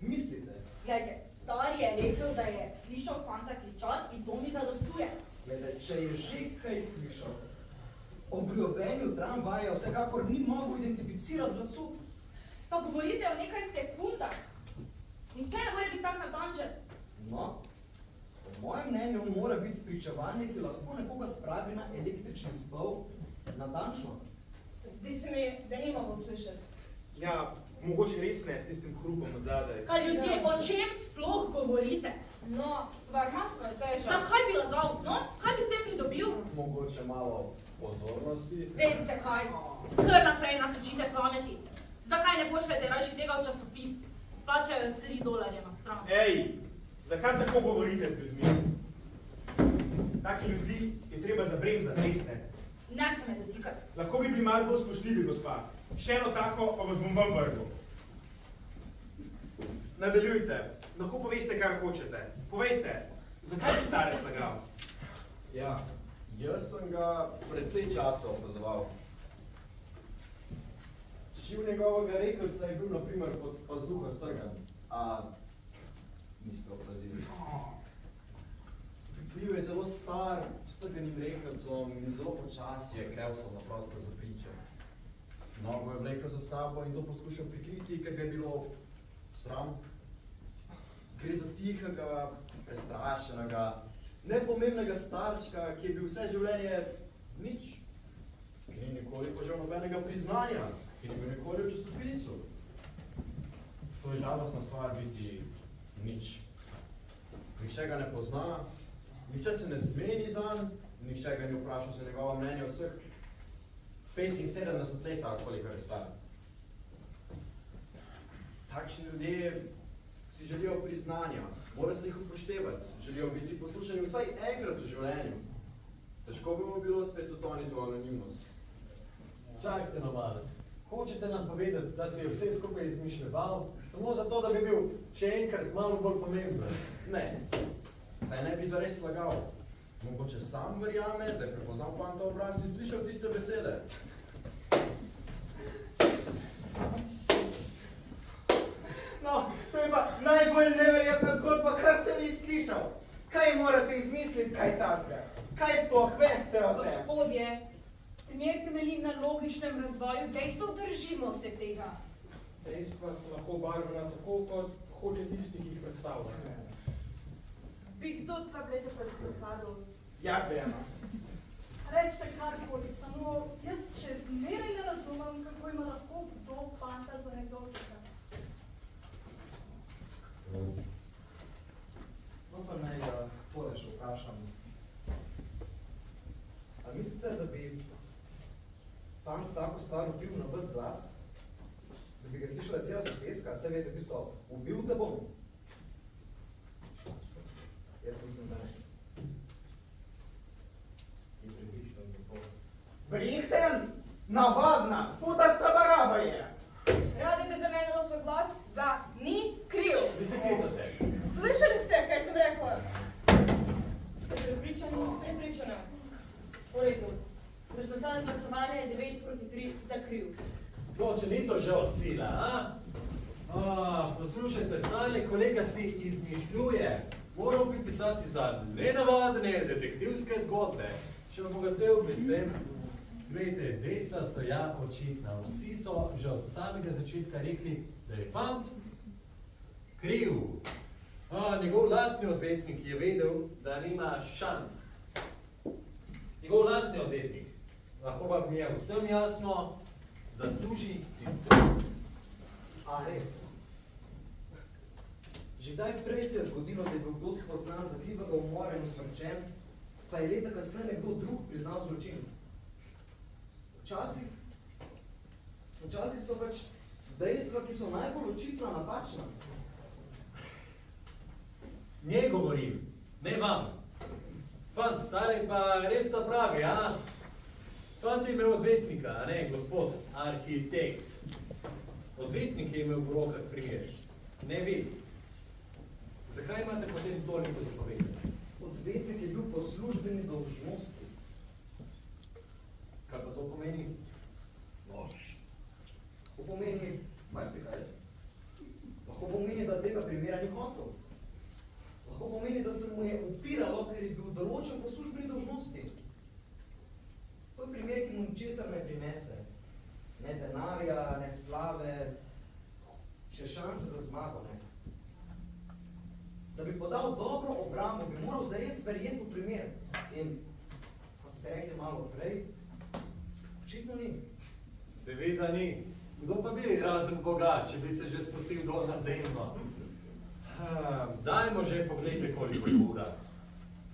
Mislite? Glejte, stari je rekel, da je slišal fanta kričati in to mi zadostuje. Glede, če je že kaj slišal, ob rjovenju tramvaja vsekakor ni mogel identificirati glasu. Pa govorite o nekaj sekundah. Nihče ne more biti tak natančen. No, po mojem mnenju mora biti pričevanje, ki lahko nekoga spravi na električni stol, natančno. Zdi se mi, da nimamo slišati. Ja, mogoče res ne, s tistim hrupom od zadaj. Kaj ljudje, o čem sploh govorite? No, stvar ima svojo težo. Zakaj bi lagal? No, kaj bi s tem pridobil? Mogoče malo pozornosti. Veste kaj, kar naprej nas učite pameti. Zakaj ne pošljete rajši tega v časopis? Plačajo $3 na stran. Ej, zakaj tako govorite z ljudmi? Taki ljudi je treba zabremzati, resne. Ne se me dotikati. Lahko bi bili malo bolj spoštljivi, gospa. Še eno tako, pa vas bom vam vrgel. Nadaljujte. Lahko poveste, kar hočete. Povejte, zakaj bi starec lagal? Ja, jaz sem ga precej časa opazoval. Šiv njegovega rekelca je bil, na primer, pod pazduha strgan. A niste opazili. Bil je zelo star, strganim rekelcom in zelo počasi je krevsal na prostor za priče. Nogo je vlekel za sabo in to poskušal prikriti, ker ga je bilo sram. Gre za tihega, prestrašenega, nepomembnega starčka, ki je bil vse življenje nič. Ki ni nikoli požel nobenega priznanja, ki ni bil nikoli v časopisu. To je žalostna stvar biti nič. Nihče ga ne pozna, nihče se ne zmeni zanj, nihče ga ni vprašal za njegovo mnenje vseh 75 let, ali koliko je star. Takšni ljudje si želijo priznanja, mora se jih upoštevati, želijo biti poslušani vsaj enkrat v življenju. Težko bi mu bilo spet utoniti v anonimnost. Čakajte na malo. Hočete nam povedati, da se je vse skupaj izmišljeval, samo zato, da bi bil še enkrat malo bolj pomemben? Ne. Saj ne bi zares lagal. Mogoče sam verjame, da je prepoznal fanta obraz in slišal tiste besede. No, to je pa najbolj neverjetna zgodba, kar sem jih slišal. Kaj morate izmisliti, kaj tazga? Kaj sploh veste o tem? Gospodje, primer temelji na logičnem razvoju, dejstev držimo se tega. Dejstva so lahko barvena tako, kot hoče tisti, ki jih predstavlja. Bi kdo tablete predpopadal? Jaz vemo. Rečite karkoli, samo jaz še zmeraj ne razumem, kako ima lahko kdo fanta za nekdolčka. No pa naj tole še vprašam. A mislite, da bi fant tako stvar vpil na ves glas? Da bi ga slišala cela soseska? Saj veste tisto, ubil te bom? Jaz mislim, da ne. Je prebrišten za to. Brihten? Navadna, putasta baraba je. Radi bi zamenjala svoj glas za ni kriv. Vi se klicate. Slišali ste, kaj sem rekla? Ste prepričani? Prepričana. V redu. Rezultat glasovanja je 9-3 za kriv. No, če ni to že od sila, a? Poslušajte, tale kolega si izmišljuje. Moral bi pisati za nenavadne detektivske zgodbe. Še obogatel bi s tem. Glejte, dejstva so ja očitna. Vsi so že od samega začetka rekli, da je fant kriv. Njegov lastni odvetnik je vedel, da nima šans. Njegov lastni odvetnik, lahko pa mi je vsem jasno, zasluži sistem. A res? Že kdaj prej se je zgodilo, da je bil kdo spoznan za krivega umora in usmrčen, pa je leta kasneje nekdo drug priznal zločin. Včasih so pač dejstva, ki so najbolj očitna, napačna. Ne govorim, ne vam. Fant, tale pa res ta pravi, a? Fant je imel odvetnika, a ne, gospod arhitekt. Odvetnik je imel v rokah primer, ne vi. Zakaj imate potem toliko zapovedati? Odvetnik je bil po službeni dolžnosti. Kaj pa to pomeni? No, to pomeni marsikaj. Lahko pomeni, da tega primera ni hotel. Lahko pomeni, da se mu je upiralo, ker je bil določen po službeni dolžnosti. To je primer, ki mu ničesar ne prinese. Ne denarja, ne slave, še šanse za zmago, ne. Da bi podal dobro obrambo, bi moral zares verjeti v primer. In, kot ste rekli malo prej, očitno ni. Seveda ni. Kdo pa bi razen Boga, če bi se že spustil dol na zemljo? Dajmo že pogledajte, koliko je ura.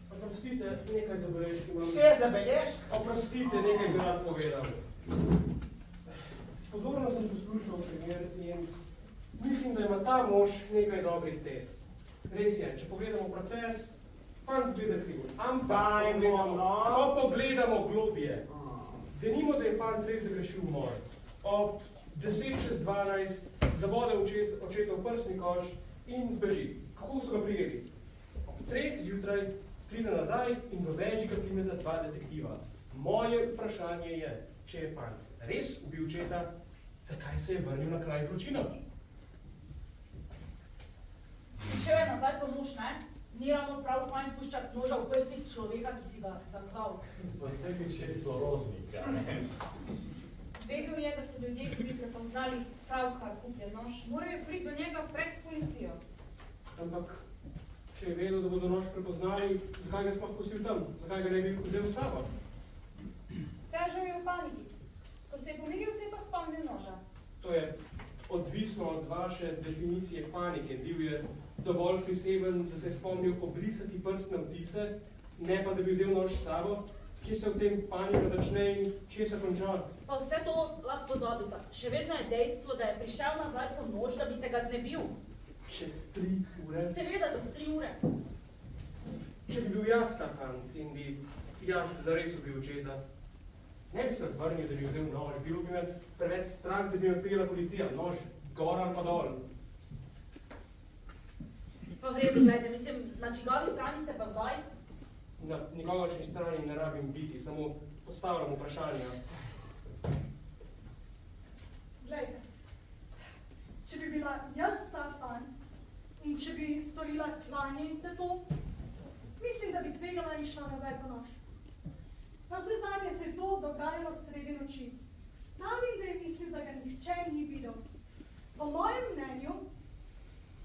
Oprostite, nekaj zabeležk imam. Še zabeležk? Oprostite, nekaj bi rad povedal. Pozorno sem poslušal primer in mislim, da ima ta mož nekaj dobrih test. Res je, če pogledamo proces, fant zgleda krivo. Ampak ko pogledamo globje, denimo, da je fant res zagrešil umor. Ob 10:12 zabode očetov prsni koš in zbeži. Kako so ga prijeli? Ob 3 zjutraj pride nazaj in v veži ga primeta 2 detektiva. Moje vprašanje je, če je fant res ubil očeta, zakaj se je vrnil na kraj zločina? Prišel je nazaj po nož, ne? Ni ravno prav fajn puščati noža v prsih človeka, ki si ga zaklal. Posebej, če je sorodnika, ne? Vedel je, da so ljudje, ki bi prepoznali pravkar kupljen nož, morajo priti do njega pred policijo. Ampak, če je vedel, da bodo nož prepoznali, zakaj ga sploh pustil tam? Zakaj ga ne bi vzel s sabo? Stežal je v paniki. Ko se je pomiril, se je pa spomnil noža. To je odvisno od vaše definicije panike. Bil je dovolj priseben, da se je spomnil obrisati prstne odtise, ne pa da bi vzel nož s sabo. Kje se v tem panika začne in kje se konča? Pa vse to lahko pozabite. Še vedno je dejstvo, da je prišel nazaj po nož, da bi se ga znebil. Čez 3 ure? Seveda, čez 3 ure. Če bi bil jaz ta fant in bi jaz zares ubil očeta, ne bi se vrnil, da bi vzel nož. Bilo bi me preveč strah, da bi me prijela policija. Nož gor ali pa dol. Pa v redu, gledajte, mislim, na čigavi strani ste pa zdaj? Na njegovačni strani ne rabim biti, samo postavljam vprašanja. Glejte, če bi bila jaz ta fant in če bi storila klanje in vse to, mislim, da bi tvegala in šla nazaj po noč. Na vse zadnje se je to dogajalo sredi noči. Stavim, da je mislil, da ga nihče ni videl. Po mojem mnenju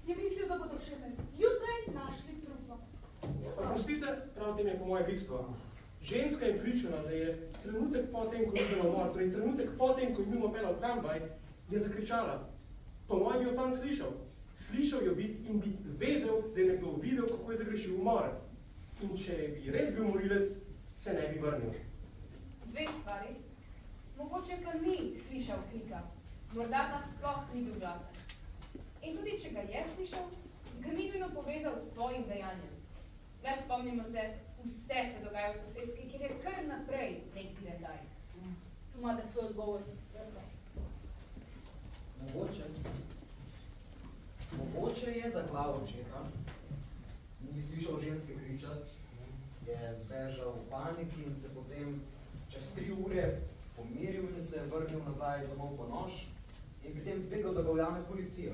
je mislil, da bodo še zjutraj našli truplo. Oprostite, prav tem je po moje bistvo. Ženska je pričala, da je trenutek potem, ko je bila umor, torej trenutek potem, ko je mimo pelal tramvaj, je zakričala. Po mojem bi jo fant slišal. Slišal jo bi in bi vedel, da je nekdo videl, kako je zagrešil umor. In če bi res bil morilec, se ne bi vrnil. Dve stvari. Mogoče pa ni slišal krika. Morda ta sploh ni bil glasen. In tudi, če ga je slišal, ga ni nujno povezal s svojim dejanjem. Le spomnimo se, vse se dogaja v sosedski, kjer je kar naprej nek direndaj. Tu imate svoj odgovor. Mogoče je zaklal očeta, ni slišal ženske kričati, je zbežal v paniki in se potem čez 3 ure pomiril in se vrnil nazaj domov po nož in pri tem tvegal, da ga ujame policija.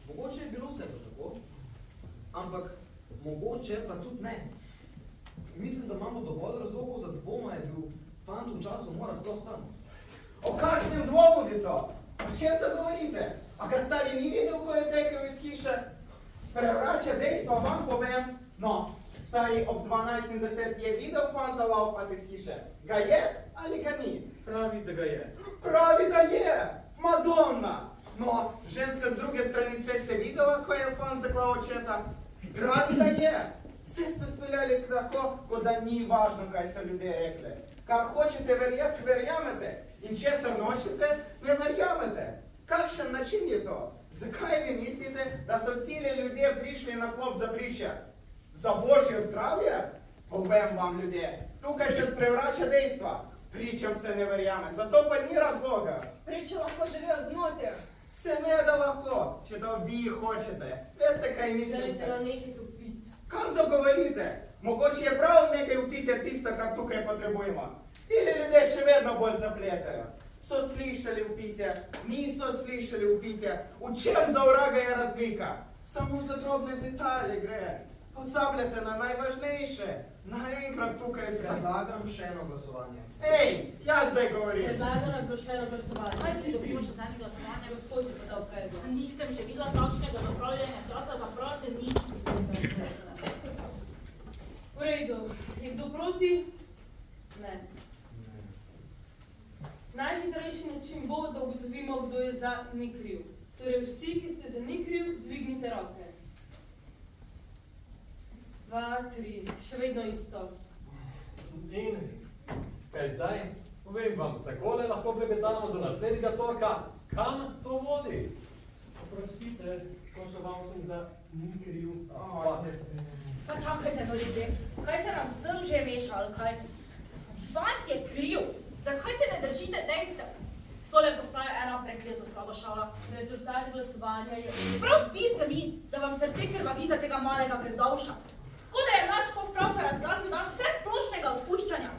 Mogoče je bilo vse to tako, ampak mogoče pa tudi ne. Mislim, da imamo dovolj razlogov za dvoma, je bil fant v času umora sploh tam. O kakšnem dvomu bi to? O čem to govorite? A ga stari ni videl, ko je tekel iz hiše? Sprevrača dejstva, vam povem. No, stari ob 12:10 je videl fanta laufati iz hiše. Ga je ali ga ni? Pravi, da ga je. Pravi, da je! Madonna! No, ženska z druge strani ceste videla, ko je fant zaklal očeta? Pravi, da je! Vse ste speljali tako, kot da ni važno, kaj so ljudje rekli. Kar hočete verjeti, verjamete. In česar nočete, ne verjamete. Kakšen način je to? Zakaj vi mislite, da so tile ljudje prišli na klop za priče? Za božje zdravje? Povem vam, ljudje, tukaj se sprevrača dejstva. Pričam se ne verjame, zato pa ni razloga. Priče lahko živijo zmotijo. Seveda lahko, če to vi hočete. Veste, kaj mislite? Kam to govorite? Mogoče je prav nekaj upitja tisto, kar tukaj potrebujemo. Tile ljudje še vedno bolj zapletajo. So slišali upitje, niso slišali upitje. V čem za vraga je razlika? Samo za drobne detalje gre. Pozabljate na najvažnejše. Naenkrat tukaj vse. Predlagam še eno glasovanje. Ej, jaz zdaj govorim. Predlagano je bilo še eno glasovanje. Kaj pridobimo še zadnje glasovanje? Gospod je podal predlog. Nisem še videla takšnega zapravljanja časa za proze nič. V redu. Je kdo proti? Ne. Najhitrejši način bo, da ugotovimo, kdo je za ni kriv. Torej vsi, ki ste za ni kriv, dvignite roke. 2, 3, še vedno isto. In kaj zdaj? Povem vam, takole lahko prebedamo do naslednjega torka. Kam to vodi? Oprostite, ko so vam sem za ni kriv. Pa čakajte, no ljudje, kaj se nam vsem že meša, ali kaj? Fant je kriv, zakaj se ne držite dejstev? Tole postaja ena prekleto slaba šala. Rezultat glasovanja je... Prav zdi se mi, da vam srce krvavi za tega malega krdavša. Kot da je Načkov pravkar razglasil dan vse splošnega odpuščanja.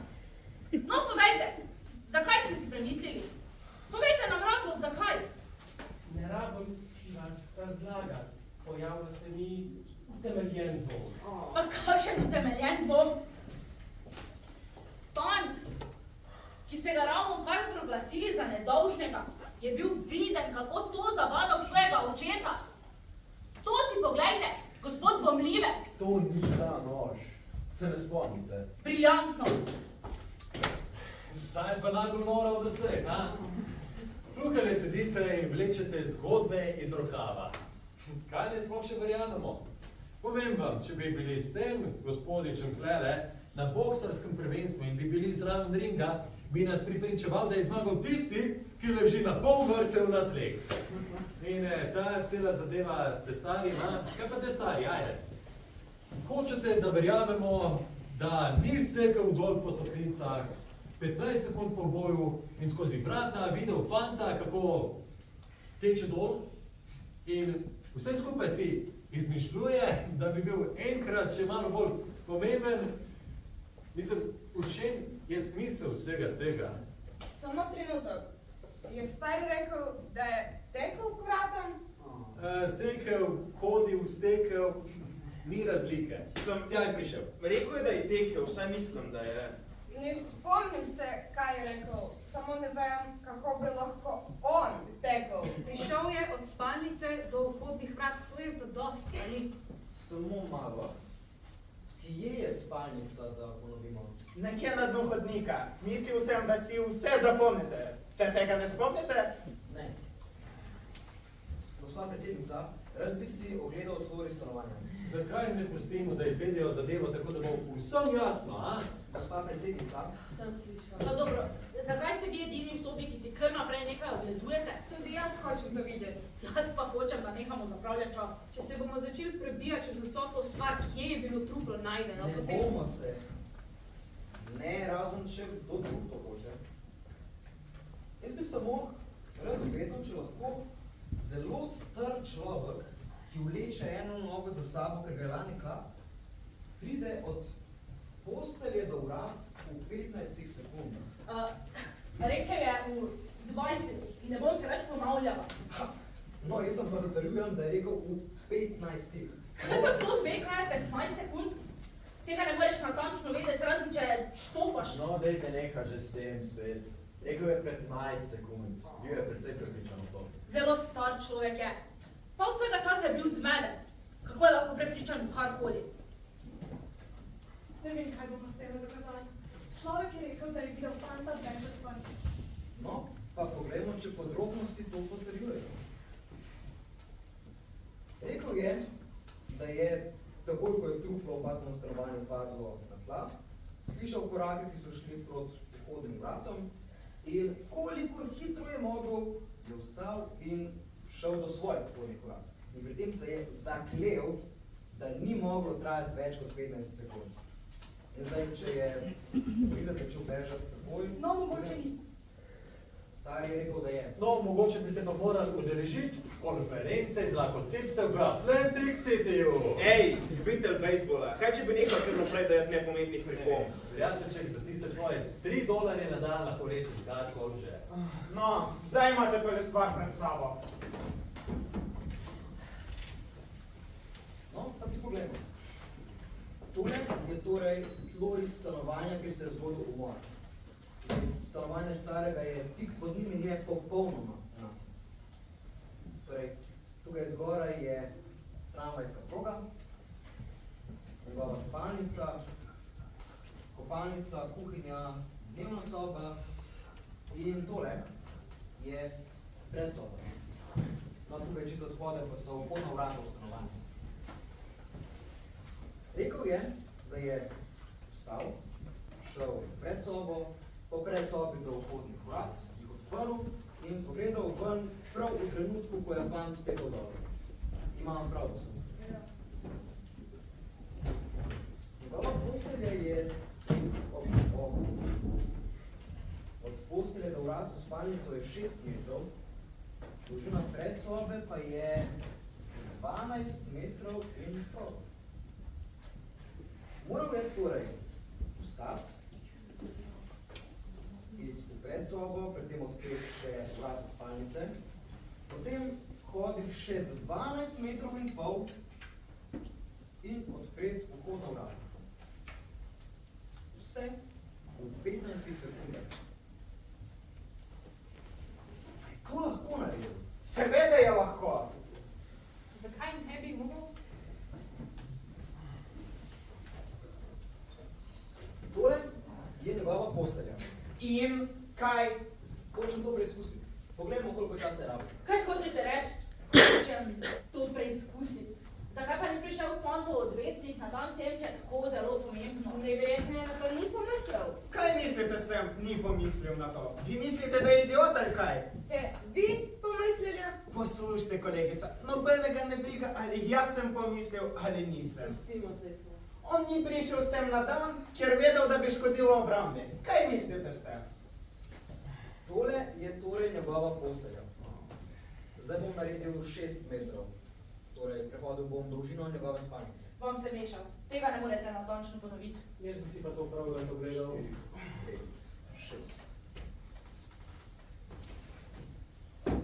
No, povejte, zakaj ste si premislili? Povejte nam razlog, zakaj? Ne rabim si vas razlagati. Pojavlja se mi utemeljen dvom. Pa kakšen utemeljen dvom? Fant, ki ste ga ravno kar proglasili za nedolžnega, je bil viden, kako to zavadal svojega očeta. To si poglejte, gospod dvomljivec. To ni ta nož. Se ne spomnite. Briljantno. Ta je pa najbolj nora od vseh, ha? Tukaj le sedite in vlečete zgodbe iz rokava. Kaj ne sploh še verjamemo? Povem vam, če bi bili s tem gospodičem Klere na boksarskem prvenstvu in bi bili zraven ringa, bi nas pripričeval, da je zmagal tisti, ki leži na pol mrtev na tleh. In ta cela zadeva ste stari, ha? Kaj pa te stari, ajde? Hočete, da verjamemo, da ni stekel dol po stopnicah, 15 sekund po boju in skozi vrata videl fanta, kako teče dol in vse skupaj si izmišljuje, da bi bil enkrat še malo bolj pomemben. Mislim, v čem je smisel vsega tega? Samo trenutek. Je star rekel, da je tekel k vratom? Tekel, hodil, stekel, ni razlike. Tja je prišel. Rekel je, da je tekel, vsaj mislim, da je. Ne spomnim se, kaj je rekel, samo ne vem, kako bi lahko on tekel. Prišel je od spalnice do vhodnih vrat, to je zadost, ali? Samo malo. Kje je spalnica, da ponovimo? Nekje na dnu hodnika. Mislil sem, da si vse zapomnite. Se tega ne spomnite? Ne. Gospa predsednica, rad bi si ogledal tvori stanovanja. Zakaj ne pustimo, da izvedejo zadevo tako, da bo vsem jasno, a? Gospa predsednica. Sem slišala. No dobro, zakaj ste vi edini v sobi, ki si kar naprej nekaj ogledujete? Tudi jaz hočem to videti. Jaz pa hočem, da nehamo zapravljati čas. Če se bomo začeli prebijati čez vso to stvar, kje je bilo truplo najdeno, Ne bomo se. Ne, razen če kdo drug to hoče. Jaz bi samo rad vedel, če lahko zelo star človek, ki vleče eno nogo za sabo, ker ga je lani kap, pride od postelje do vrat v 15 sekundah. Rekel je v 20 in ne bom se več ponavljala. No, jaz sem pa zatrjujem, da je rekel v 15. Kaj pa sploh ve, kaj je 15 sekund? Tega ne moreš natančno vedeti, razen če štopaš. No, dejte nekaj že s tem svet. Rekel je 15 sekund. Bil je precej prepričan v to. Zelo star človek je. Pa vsega časa je bil zmeden. Kako je lahko prepričan v karkoli? Ne vem, kaj bomo s tem dokazali. Človek je rekel, da je videl fanta več od fanta. No, pa poglejmo, če podrobnosti to potrjujejo. Rekel je, da je takoj, ko je truplo v vatnem stanovanju padlo na tla, slišal korake, ki so šli proti vhodnim vratom in kolikor hitro je mogel, je vstal in šel do svojih vhodnih vrat. In pri tem se je zaklel, da ni moglo trajati več kot 15 sekund. In zdaj, če je Brila začel bežati takoj... No, mogoče ni. Stari je rekel, da je. No, mogoče bi se pa morali udeležiti konference dlakocepcev v Atlantic Cityju. Ej, ljubitelj bejzbola, kaj če bi nekaj kar naprej dajati nepomembnih pripomb? Prijateljček, za tiste tvoje $3 na dan lahko reči, kako že. No, zdaj imate tole stvar pred sabo. No, pa si poglejmo. Tole je torej tloris stanovanja, kjer se je zgodil umor. Stanovanje starega je tik pod njim in je popolnoma enako. Torej, tukaj zgoraj je tramvajska proga, njegova spalnica, kopalnica, kuhinja, dnevna soba in tole je predsoba. No, tukaj čisto spodaj pa so vhodna vrata v stanovanje. Rekel je, da je vstal, šel pred sobo, po predsobi do vhodnih vrat, jih odprl in pogledal ven prav v trenutku, ko je fant tekel dol. Imam prav do sem. Njegova postelja je od postelje do vrat v spalnico je 6 metrov, dolžina predsobe pa je 12 metrov in pol. Moral je torej vstati, iti v predsobo, predtem odpreti še vrata spalnice, potem hoditi še 12 metrov in pol in odpreti vhodna vrata. Vse v 15 sekundah. Je to lahko naredil? Seveda je lahko. Zakaj ne bi mogel? Tole je njegova postelja. In kaj? Hočem to preizkusiti. Poglejmo, koliko časa je rabil. Kaj hočete reči? Hočem to preizkusiti. Zakaj pa ni prišel fondov odvetnik na dan tem, če je tako zelo pomembno? Najverjetneje na to ni pomislil. Kaj mislite, sem ni pomislil na to? Vi mislite, da je idiot ali kaj? Ste vi pomislili? Poslušajte, kolegica, nobenega ne briga, ali jaz sem pomislil ali nisem. Pustimo zdaj to. On ni prišel s tem na dan, ker vedel, da bi škodilo obrambi. Kaj mislite s tem? Tole je torej njegova postelja. Zdaj bom naredil 6 metrov. Torej, prehodil bom dolžino njegove spalnice. Bom se mešal. Tega ne morete natančno ponoviti. Jaz bi ti pa to prav rad ogledal. 4, 5, 6.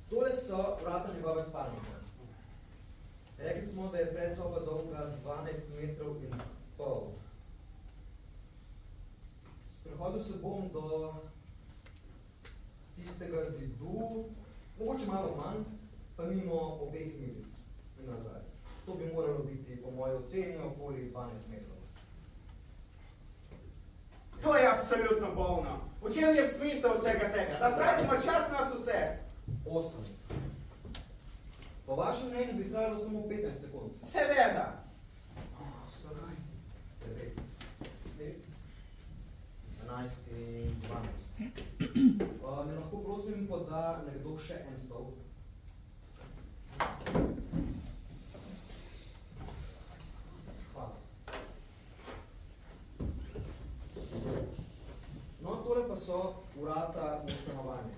Tole so vrata njegove spalnice. Rekli smo, da je predsoba dolga 12 metrov in pol. Sprehodil se bom do tistega zidu, mogoče malo manj, pa mimo obeh mizic in nazaj. To bi moralo biti po moji oceni okoli 12 metrov. To je absolutno bolno. V čem je smisel vsega tega? Da tratimo čas nas vse. 8. Po vašem mnenju bi trajalo samo 15 sekund. Seveda. 9, 10, 11 in 12. Mi lahko prosim poda nekdo še en stol? Hvala. No, tole pa so vrata v stanovanje.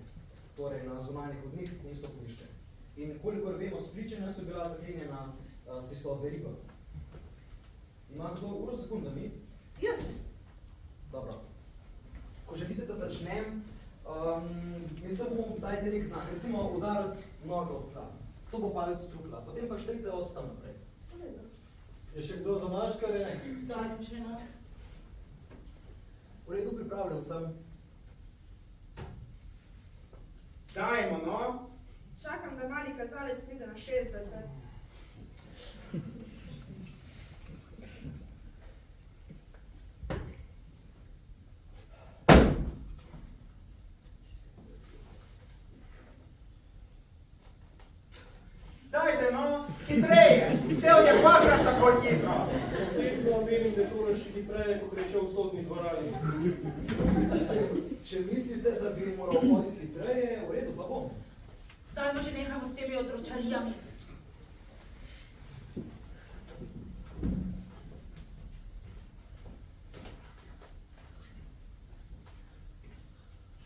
Torej, na zunanjih hodnik niso poiščeni. In kolikor vemo, spričanja so bila zaklenjena s tisto verigo. Ima kdo uro sekundami? Jaz. Dobro. Ko želite, da začnem, mi se bomo dajte nek znak. Recimo udarec noge od tla. To bo palec trupla. Potem pa štrite od tam naprej. Je še kdo za maškare? Dajem še eno. V redu, pripravljen sem. Dajmo, no. Čakam, da mali kazalec pride na 60. Dajte, no, hitreje. Cel je dvakrat tako hitro. Osebno menim, da to še hitreje, kot reče v sodni dvorani. Če mislite, da bi moral hoditi hitreje, v redu, pa bom. Dajmo že nehamo s temi otročarijami.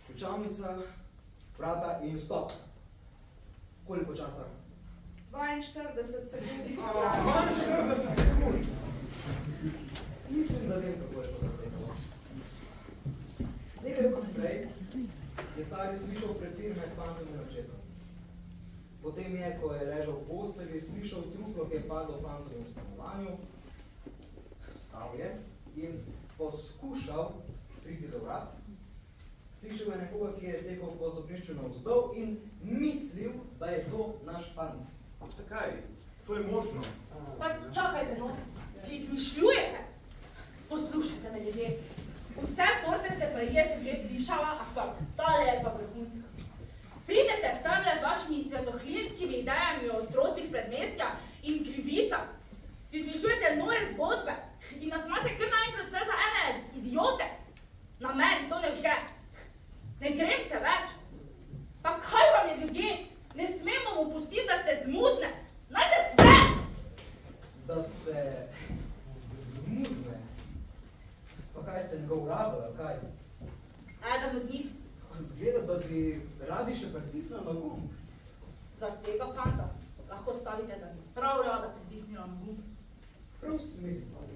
Ključavnica, vrata in stop. Koliko časa? 42 sekund. 42 sekund. Mislim, da vem, kako je to natekalo. Nekaj kot prej je stari slišal prepir med fantom in očetom. Potem je, ko je ležal v postelji, slišal truplo, ki je padlo fantom v stanovanju, vstal je in poskušal priti do vrat. Slišal je nekoga, ki je tekel po stopnišču navzdol in mislil, da je to naš fant. Kaj? To je možno. Pa čakajte, no. Si izmišljujete? Poslušajte me, ljudje. Vse sorte ste pa jaz že slišala, ampak tale je pa vrhunska. Pridete stavlja z vašimi svetohlinskimi idejami o otrocih predmestja in krivicah. Si izmišljujete nore zgodbe in nas imate kar naenkrat vse za ene idiote. Na meni to ne vžge. Ne grem se več. Pa kaj vam je, ljudje? Ne smemo mu pustiti, da se zmuzne. Naj se sve! Da se zmuzne? Pa kaj ste njegov rabel, ali kaj? Eden od njih. Zgleda, da bi radi še pritisnil na gumb. Za tega fanta lahko stavite, da bi prav rada pritisnila na gumb. Prav smisel.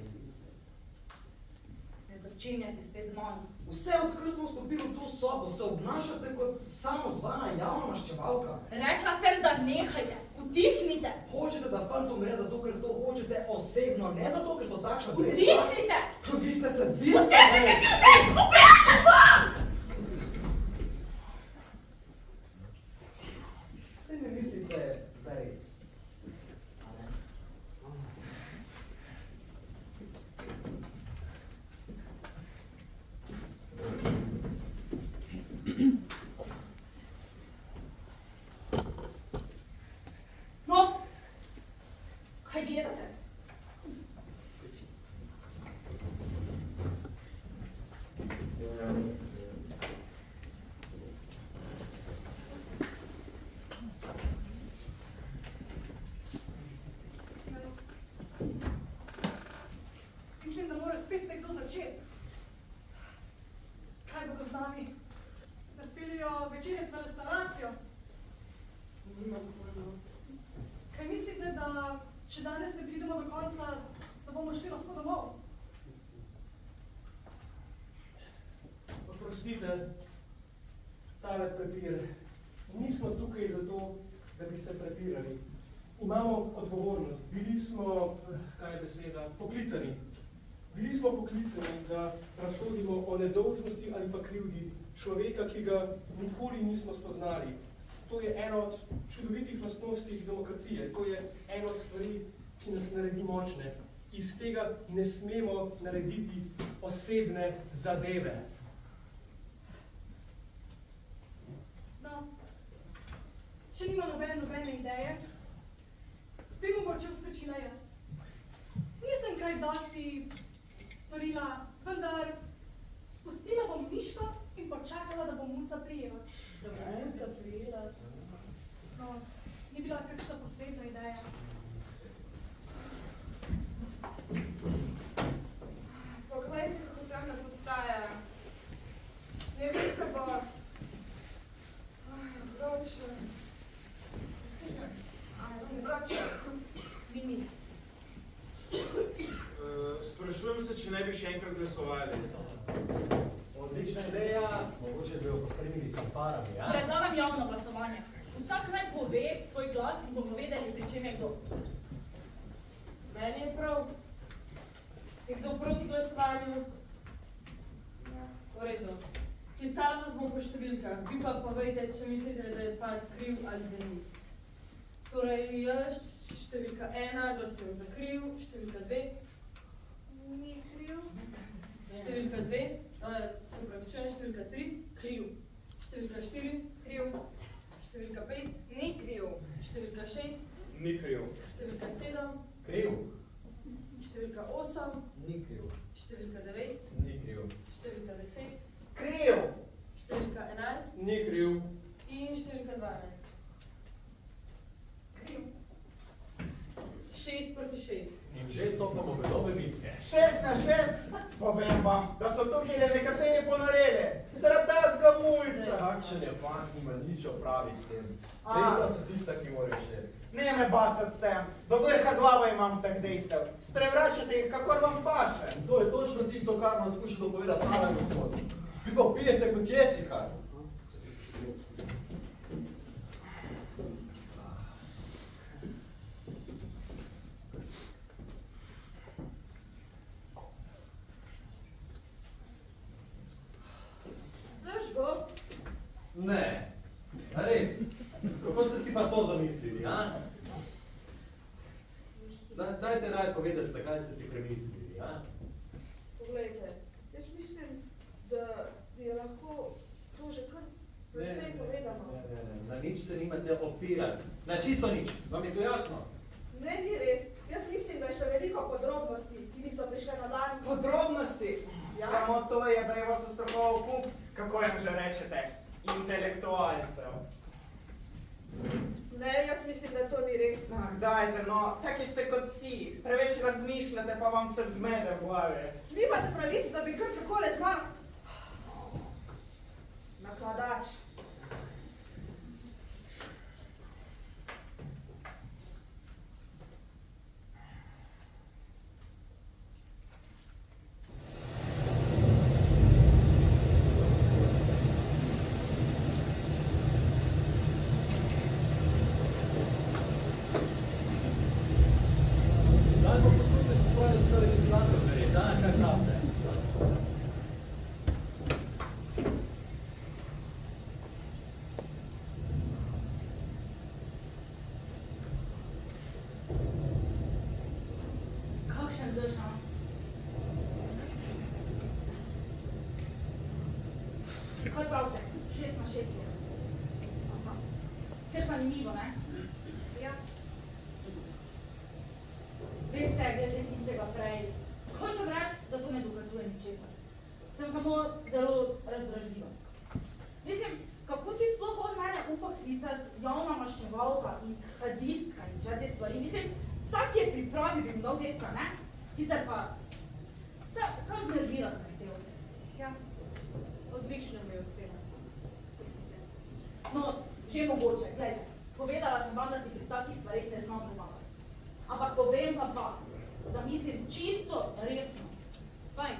Ne začenjate spet z mano. Vse, odkar smo vstopili v to sobo, se obnašate kot samozvana javna maščevalka. Rekla sem, da nehajte. Utihnite. Hočete, da fant umre zato, ker to hočete osebno, ne zato, ker so takšna brezla. Utihnite. Vi ste sadista. Utihnite, ljudje! Ubežite vam! Se ne mislite zares. A ne? No, kaj gledate? Mislim, da mora spet nekdo začeti. Kaj bodo z nami? Da spelijo večerec v restauracijo? Nimam pojma. Kaj če danes ne pridemo do konca, da bomo šli lahko domov. Oprostite, tale prepir. Nismo tukaj zato, da bi se prepirali. Imamo odgovornost. Bili smo, kaj je beseda, poklicani. Bili smo poklicani, da razsodimo o nedolžnosti ali pa krivdi človeka, ki ga nikoli nismo spoznali. To je ena od čudovitih lastnosti demokracije. To je ena od stvari, ki nas naredi močne. Iz tega ne smemo narediti osebne zadeve. No, če nima nobene ideje, bi mogoče uskočila jaz. Nisem kaj dosti storila, vendar spustila bom miško in počakala, da bom Muca prijela. Da bom Muca prijela? No, ni bila kakšna posebna ideja. Poglejte, kako temna postaja. Ne vem, kaj bo. Vroče. Vroče. Mini. Sprašujem se, če ne bi še enkrat glasovali. Odlična ideja, mogoče bi jo pospremili s fanfarami, ja? Predlagam javno glasovanje. Vsak naj pove svoj glas in bomo vedeli, pri čem je kdo. Meni je prav. Je kdo proti glasovanju? V redu. Klicala vas bom po številkah. Vi pa povejte, če mislite, da je fant kriv ali da ni. Torej, jaz številka 1 glasujem za kriv, številka 2. Ni kriv. Številka 2, se pravičujem, številka 3, kriv. Številka 4, kriv. Številka 5, ni kriv. Številka 6, Ni kriv. številka 7, Kriv. številka 8, Ni kriv. številka 9, Ni kriv. številka 10, Kriv! številka 11 Ni kriv. in številka 12. Kriv. 6 proti 6. In že stopamo v nove bitke. 6-6! Povem vam, da so tukaj le nekateri ponoreli. Zaradi tazga mulca. Kakšen je fant, nima nič opraviti s tem. A. Dejstva so tista, ki morajo šteti. Ne me basati s tem. Do vrha glava imam tak dejstev. Sprevračate jih, kakor vam paše. In to je točno tisto, kar vam skušalo povedati pravi gospod. Vi pa pijete kot Jesika. Drž bo. Ne. A res? Kako ste si pa to zamislili, a? Dajte raj povedati, zakaj ste si premislili, a? Poglejte, jaz mislim, da bi lahko to že kar precej povedano. Ne. Na nič se nimate opirati. Na čisto nič. Vam je to jasno? Ne, ni res. Jaz mislim, da je še veliko podrobnosti, ki niso prišle na dan. Podrobnosti? Ja. Samo to je, da je vas ustrahoval kup, kako jim že rečete, intelektualcev. Ne, jaz mislim, da to ni res. Ah, dajte, no, taki ste kot si. Preveč razmišljate, pa vam se vzmede v glavi. Nimate pravic, da bi kar takole z mano. Nakladač. Dajmo poslušati svoje stvari, ki znate verjeti, da, kaj pravite? Kakšen zdrž, no? Kaj pravite? 6 na 6 je. Aha. Ker zanimivo, ne? Ja. Veste, glede tistega prej. Hočem reči, da to ne dokazuje ničesar. Sem samo zelo razdražljiva. Mislim, kako si sploh od mene upa klicati javna maščevalka in sadistka in vse te stvari. Mislim, vsak je pripravi bi mu dal dečka, ne? Sicer pa sam znervirati me htel. Ja, odlično mi je uspelo. No, že mogoče, gledajte. Povedala sem vam, da si pri takih stvareh ne znam pomagati. Ampak povem pa, da mislim čisto resno. Fajn.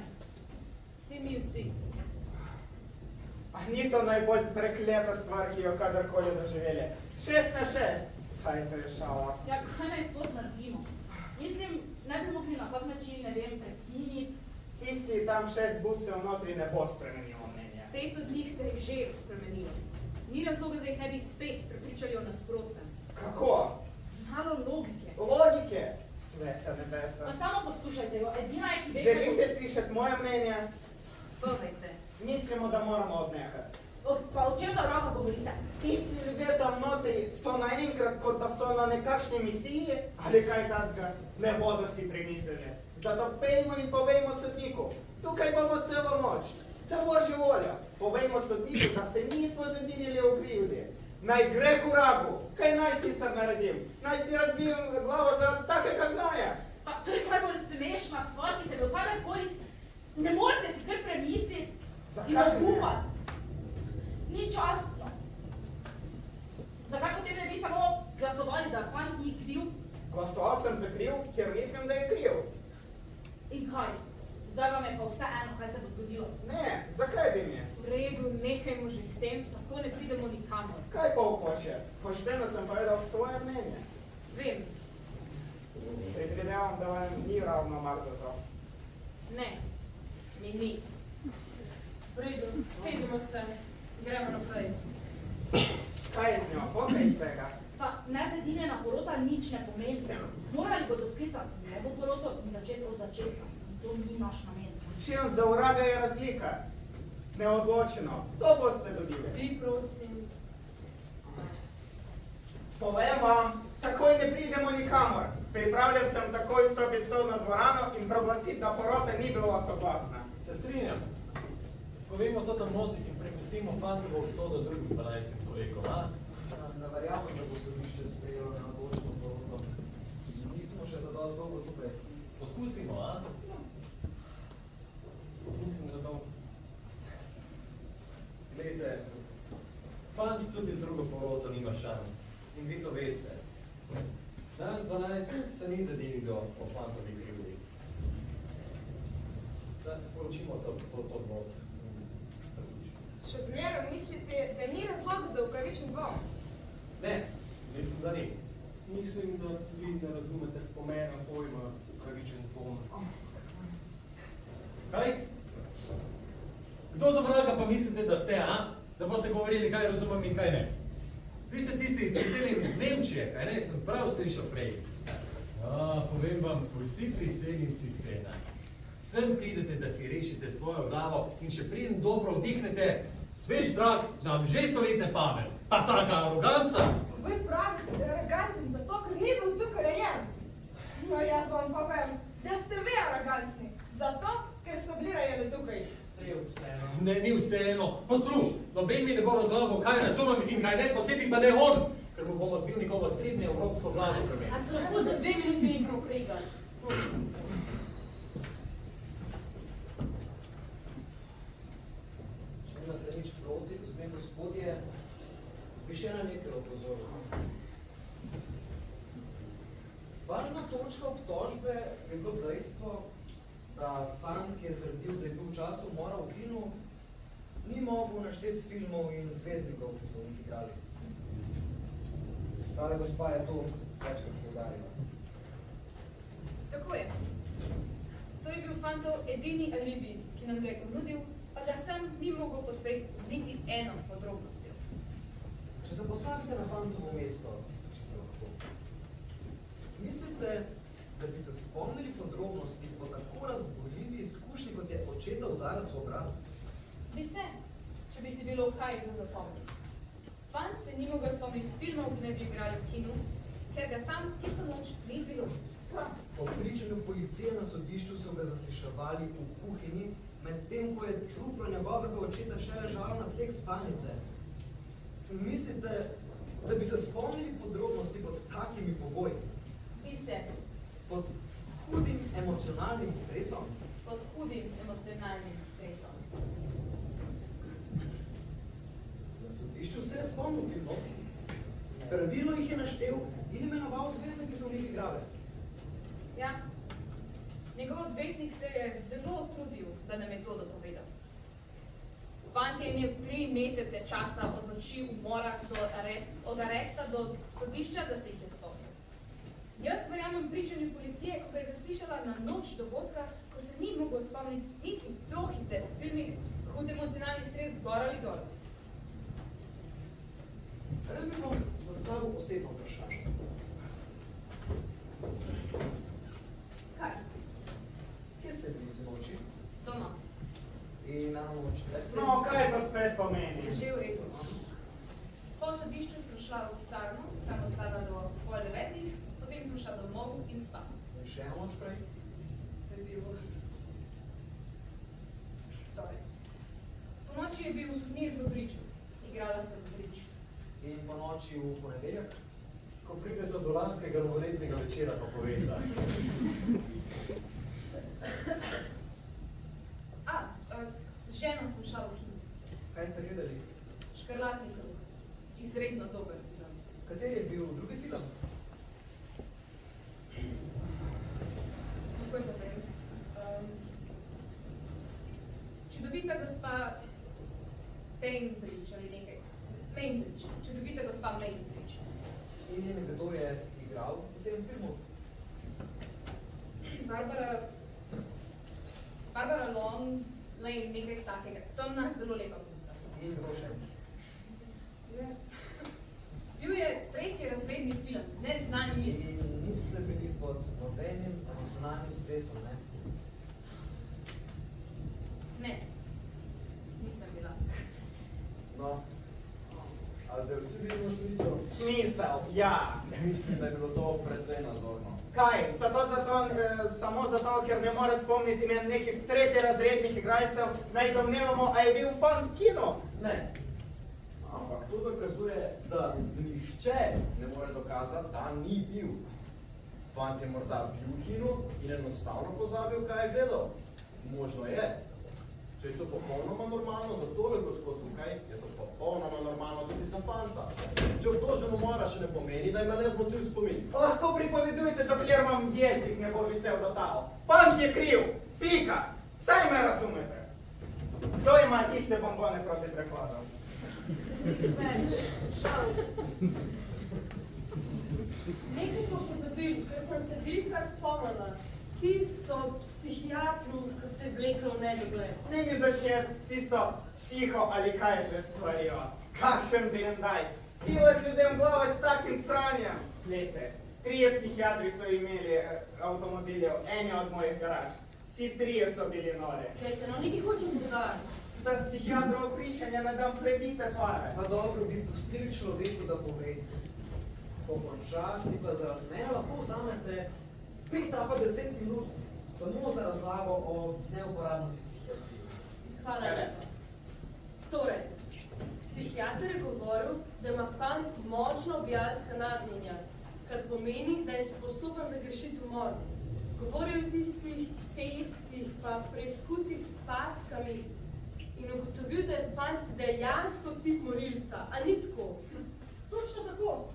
Vsi mi vsi. A ni to najbolj prekleta stvar, ki jo kadarkoli doživeli. 6/6. Saj to je šala. Ja, kaj naj sploh naredimo? Mislim, ne bi mogli na kak način, ne vem, prekiniti. Tisti tam 6 bucev notri ne bo spremenilo mnenja. 5 od njih te je že spremenilo. Ni razloga, da jih ne bi spet prepričali o nasprotnem. Kako? Z malo logike. Logike? Sveta nebesa. Pa samo poslušajte jo, edina je, ki ve, Želite slišati moje mnenje? Povejte. Mislimo, da moramo odnehati. Pa o čem da roka govorite? Tisti ljudje tam notri so naenkrat, kot da so na nekakšni misiji, ali kaj takega, ne bodo si premislili. Zato pejmo in povejmo sodniku, tukaj bomo celo noč, za Božjo voljo. Povejmo sodniku, da se nismo zedinili v krivdi. Naj gre k vragu, kaj naj sicer naredim? Naj si razbijem glavo zaradi takega gnoja. Pa to je najbolj smešna stvar, ki se bi v kadarkoli... Ne morete si kar premisliti in obupati. Ni častno. Zakaj potem ne bi samo glasovali, da fant ni kriv? Glasoval sem za kriv, ker mislim, da je kriv. In kaj? Zdaj vam je pa vse eno, kaj se bo zgodilo. Ne, zakaj bi mi? V redu, nehajmo že s tem, tako ne pridemo nikamor. Kaj pa hoče? Pošteno sem povedal svoje mnenje. Vem. Predvidevam, da vam ni ravno mar za to. Ne, mi ni. V redu, sedimo se, gremo naprej. Kaj je z njo? Pokaj iz tega. Pa nezedinjena porota nič ne pomeni. Morali bodo sklicati nebo poroto in začeti od začetka. To ni naš namen. Čem za vraga je razlika? Neodločeno. To boste dobili. Ti prosim. Povem vam, takoj ne pridemo nikamor. Pripravljen sem takoj stopiti v sodno dvorano in proglasiti, da porota ni bila soglasna. Se strinjam. Povemo to tam notri in prepustimo fantovo usodo drugim 12 kolegom, a? Ne verjamem, da bo sodišče sprejelo neodločno poroto. Nismo še za dosti dolgo tukaj. Poskusimo, a? Mislim, da to. Glejte, fant tudi z drugo poroto nima šans. In vi to veste. Nas 12 se ni zadinilo o fantovi krivdi. Da sporočimo to dvod. Še zmeraj mislite, da ni razloga za upravičen dvom? Ne, mislim, da ni. Mislim, da vi ne razumete pomena pojma upravičen dvom. Kaj? Kdo za vraga pa mislite, da ste, a? Da boste govorili, kaj razumem in kaj ne? Vi ste tisti priseljeni iz Nemčije, kaj ne? Sem prav slišal prej. Povem vam, vsi priseljenci ste enaki. Sem pridete, da si rešite svojo glavo in še preden dobro vdihnete, svež zrak nam že solite pamet. Pa taka aroganca! Vi pravite, da je arogantni, zato ker ni bil tukaj rojen. No, jaz vam povem, da ste vi arogantni, zato ker ste bili rojeni tukaj. Ne, ni vseeno. Posluš, noben mi ne bo razlagal, kaj razumem in kaj ne, posebej pa ne on, ker mu bom odbil njegovo srednje evropsko glavo za me. A se lahko za 2 minuti in prokregali? Če imate nič proti, gospe gospodje, bi še na nekaj opozoril. Važna točka obtožbe je bilo dejstvo, da fant, ki je trdil, da je bil v času umora v kinu, ni mogel našteti filmov in zvezdnikov, ki so v njih igrali. Tale gospa je to večkrat poudarila. Tako je. To je bil fantov edini alibi, ki nam ga je ponudil, pa da sam ni mogel podpreti z niti eno podrobnostjo. Če se postavite na fantovo mesto, če se lahko, mislite, da bi se spomnili podrobnosti po tako razboljivi izkušnji, kot je očeta udarec v obraz? Bi se, če bi si bilo kaj za zapomniti. Fant se ni mogel spomniti filmov, ki ne bi igrali v kinu, ker ga tam tisto noč ni bilo. Po pričanju policije na sodišču so ga zasliševali v kuhinji, medtem ko je truplo njegovega očeta še ležalo na tleh spalnice. Mislite, da bi se spomnili podrobnosti pod takimi pogoji? Bi se. Pod hudim emocionalnim stresom? Pod hudim emocionalnim stresom. Na sodišču se je spomnil filmov. Pravilno jih je naštel in imenoval zvezde, ki so v njih igrale. Ja, njegov odvetnik se je zelo trudil, da nam je to dopovedal. Fant je imel 3 mesece časa od noči umora od aresta do sodišča, da se jih je spomnil. Jaz verjamem pričanju policije, ko ga je zaslišala na noč dogodka, ko se ni mogel spomniti niti plohice v filmih Hud emocionalni stres gor ali dol. Rad bi vam zastavil osebno vprašanje. Kaj? Kje ste bili sinoči? Doma. In na noč? No, kaj to spet pomeni? Že v redu. Po sodišču sem šla v pisarno, tam ostala do 8:30, potem sem šla domov in spala. In še eno noč prej? To je bil torek. Po noči je bil turnir v Bridžu. Igrala sem v Bridž. In po noči v ponedeljek? Ko pridete do lanskega novoletnega večera, pa poveda. Z ženo sem šla v kino. Kaj ste gledali? Škrlatni kruh. Izredno dober film. Kateri je bil drugi film? Takoj povem. Čudovita gospa Bainbridge ali nekaj. Bainbridge. Čudovita gospa Bainbridge. In kdo je igral v tem filmu? Barbara Long Lane, nekaj takega. To nas zelo lepa punca. In kdo še? Bil je 3. razredni film z neznanimi. In niste bili pod nobenim emocionalnim stresom, ne? Ne. Nisem bila. No. Ali ste vsi bili v smislu? Smisel, ja. Mislim, da je bilo to precej nazorno. Kaj? Samo zato, ker ne more spomniti imen nekih 3. razrednih igralcev, naj domnevamo, a je bil fant kino? Ne. Ampak to dokazuje, da nihče ne more dokazati, da ni bil. Fant je morda bil v kinu in enostavno pozabil, kaj je gledal. Možno je. Če je to popolnoma normalno za tole gospod tukaj, je to popolnoma normalno tudi za fanta. Če obtožen umora še ne pomeni, da ima nezmotljiv spomin. Lahko pripovedujte, dokler vam jezik ne bo visel do tal. Fant je kriv. Pika. Saj me razumete. Kdo ima tiste bombone proti prehodom? Več, šal. Nekaj smo pozabili, ker sem se velikrat spomnila. Tisto psihiatru, ko se je vlekel v nedogled. S njimi začeti tisto psiho ali kaj že stvarijo. Kakšen direndaj. Pilati ljudem glave s takim stranjem. Glejte, 3 psihiatri so imeli avtomobiljev, eni od mojih garaž. Vsi 3 so bili nori. Glejte, no nekaj hočem dodati. Za psihiatrovo pričanje ne dam prebite pare. Pa dobro bi pustili človeku, da pove. Ko konča, si pa zaradi mene lahko vzamete 5 ali pa 10 minut samo za razlago o neuporabnosti psihiatrije. Hvala lepa. Torej, psihiater je govoril, da ima fant močno ubijalska nagnjenja, kar pomeni, da je sposoben zagrešiti umor. Govoril o tistih testih pa preizkusih s packami in ugotovil, da je fant dejansko tip morilca, a ni tako? Točno tako.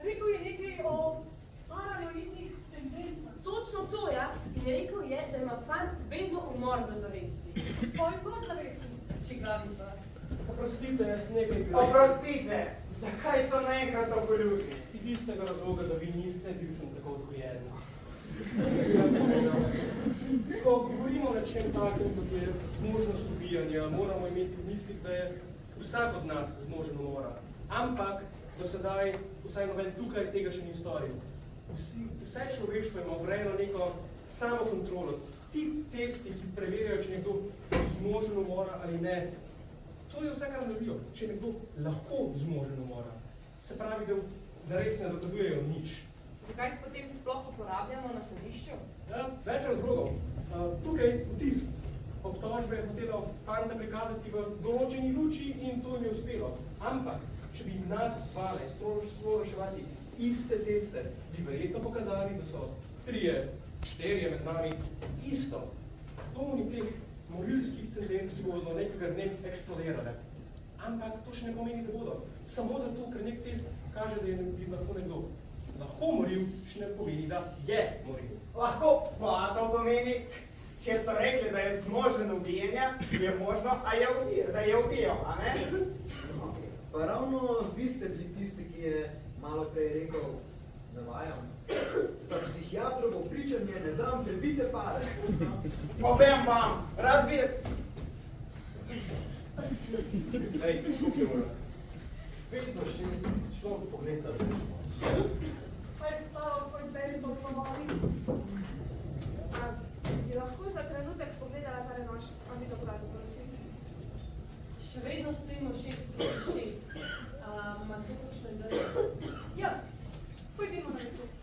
Rekel je nekaj o paranoidnih tendencah. Točno to, ja. In rekel je, da ima fant vedno umor na zavesti. Svoj podzavesti. Čigavi pa. Oprostite, nekaj bilo. Oprostite, zakaj so naenkrat tako ljudni? Iz istega razloga, da vi niste, bil sem tako vzgojen. Ko govorimo o nečem takem, kot je zmožnost ubijanja, moramo imeti v mislih, da je vsak od nas zmožen umora. Ampak do sedaj, vsaj noben tukaj tega še ni storil. Vse človeštvo ima urejeno neko samokontrolo. Ti testi, ki preverjajo, če nekdo zmožen umora ali ne, to je vse, kar naredijo. Če nekdo lahko zmožen umora, se pravi, da zares ne dokazujejo nič. Zakaj jih potem sploh uporabljamo na sodišču? Ja, več razlogov. Tukaj vtis obtožbe je hotela fanta prikazati v določeni luči in to jim je uspelo. Ampak, če bi nas zvale sploh reševati iste teste, bi verjetno pokazali, da so 3-4 med nami isto. Polni teh morilskih tendenc, ki bodo nekega dne eksplodirale. Ampak to še ne pomeni, da bodo. Samo zato, ker nek test kaže, da je lahko nekdo Lahko moril, še ne pomeni, da je moril. Lahko, pa to pomeni, če so rekli, da je zmožen ubijenja, je možno, da je ubijal, a ne? Pa ravno vi ste bili tisti, ki je malo prej rekel, zavajam. Za psihiatrovo pričanje ne dam prebite pare. Povem vam, rad bi... Ej, tukaj mora. 5 do 6, človek pogleda. Pa je stalo tvoj bejzbol pomoli. Si lahko za trenutek pogledala tale nošic, pa mi dobro, prosim. Še vedno stojimo 6 ima tu kakšno idejo? Jaz. Pojdimo na YouTube.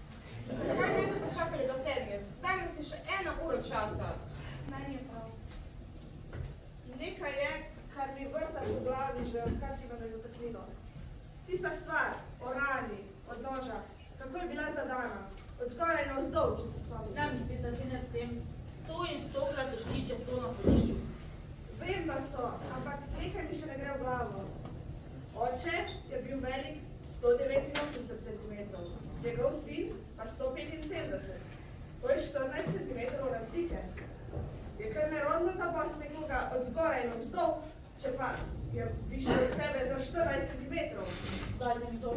Zakaj ne bi počakali do 7? Dajmo si še 1 uro časa. Meni je prav. Nekaj je, kar mi vrta po glavi že odkar si ga me zataknilo. Tista stvar, o rani, od noža, kako je bila zadana, od zgoraj na vzdolj, če se spomnim. Da mislim, da že ne s tem 100 in 100krat ušli čez to na sodišču. Vem, da so, ampak nekaj mi še ne gre v glavo. Oče je bil velik 189 cm, njegov sin pa 175. To je 14 cm razlike. Je kar nerodno za bos nekoga od zgoraj na vzdolj, če pa je višji od tebe za 14 cm. Dajte mi to.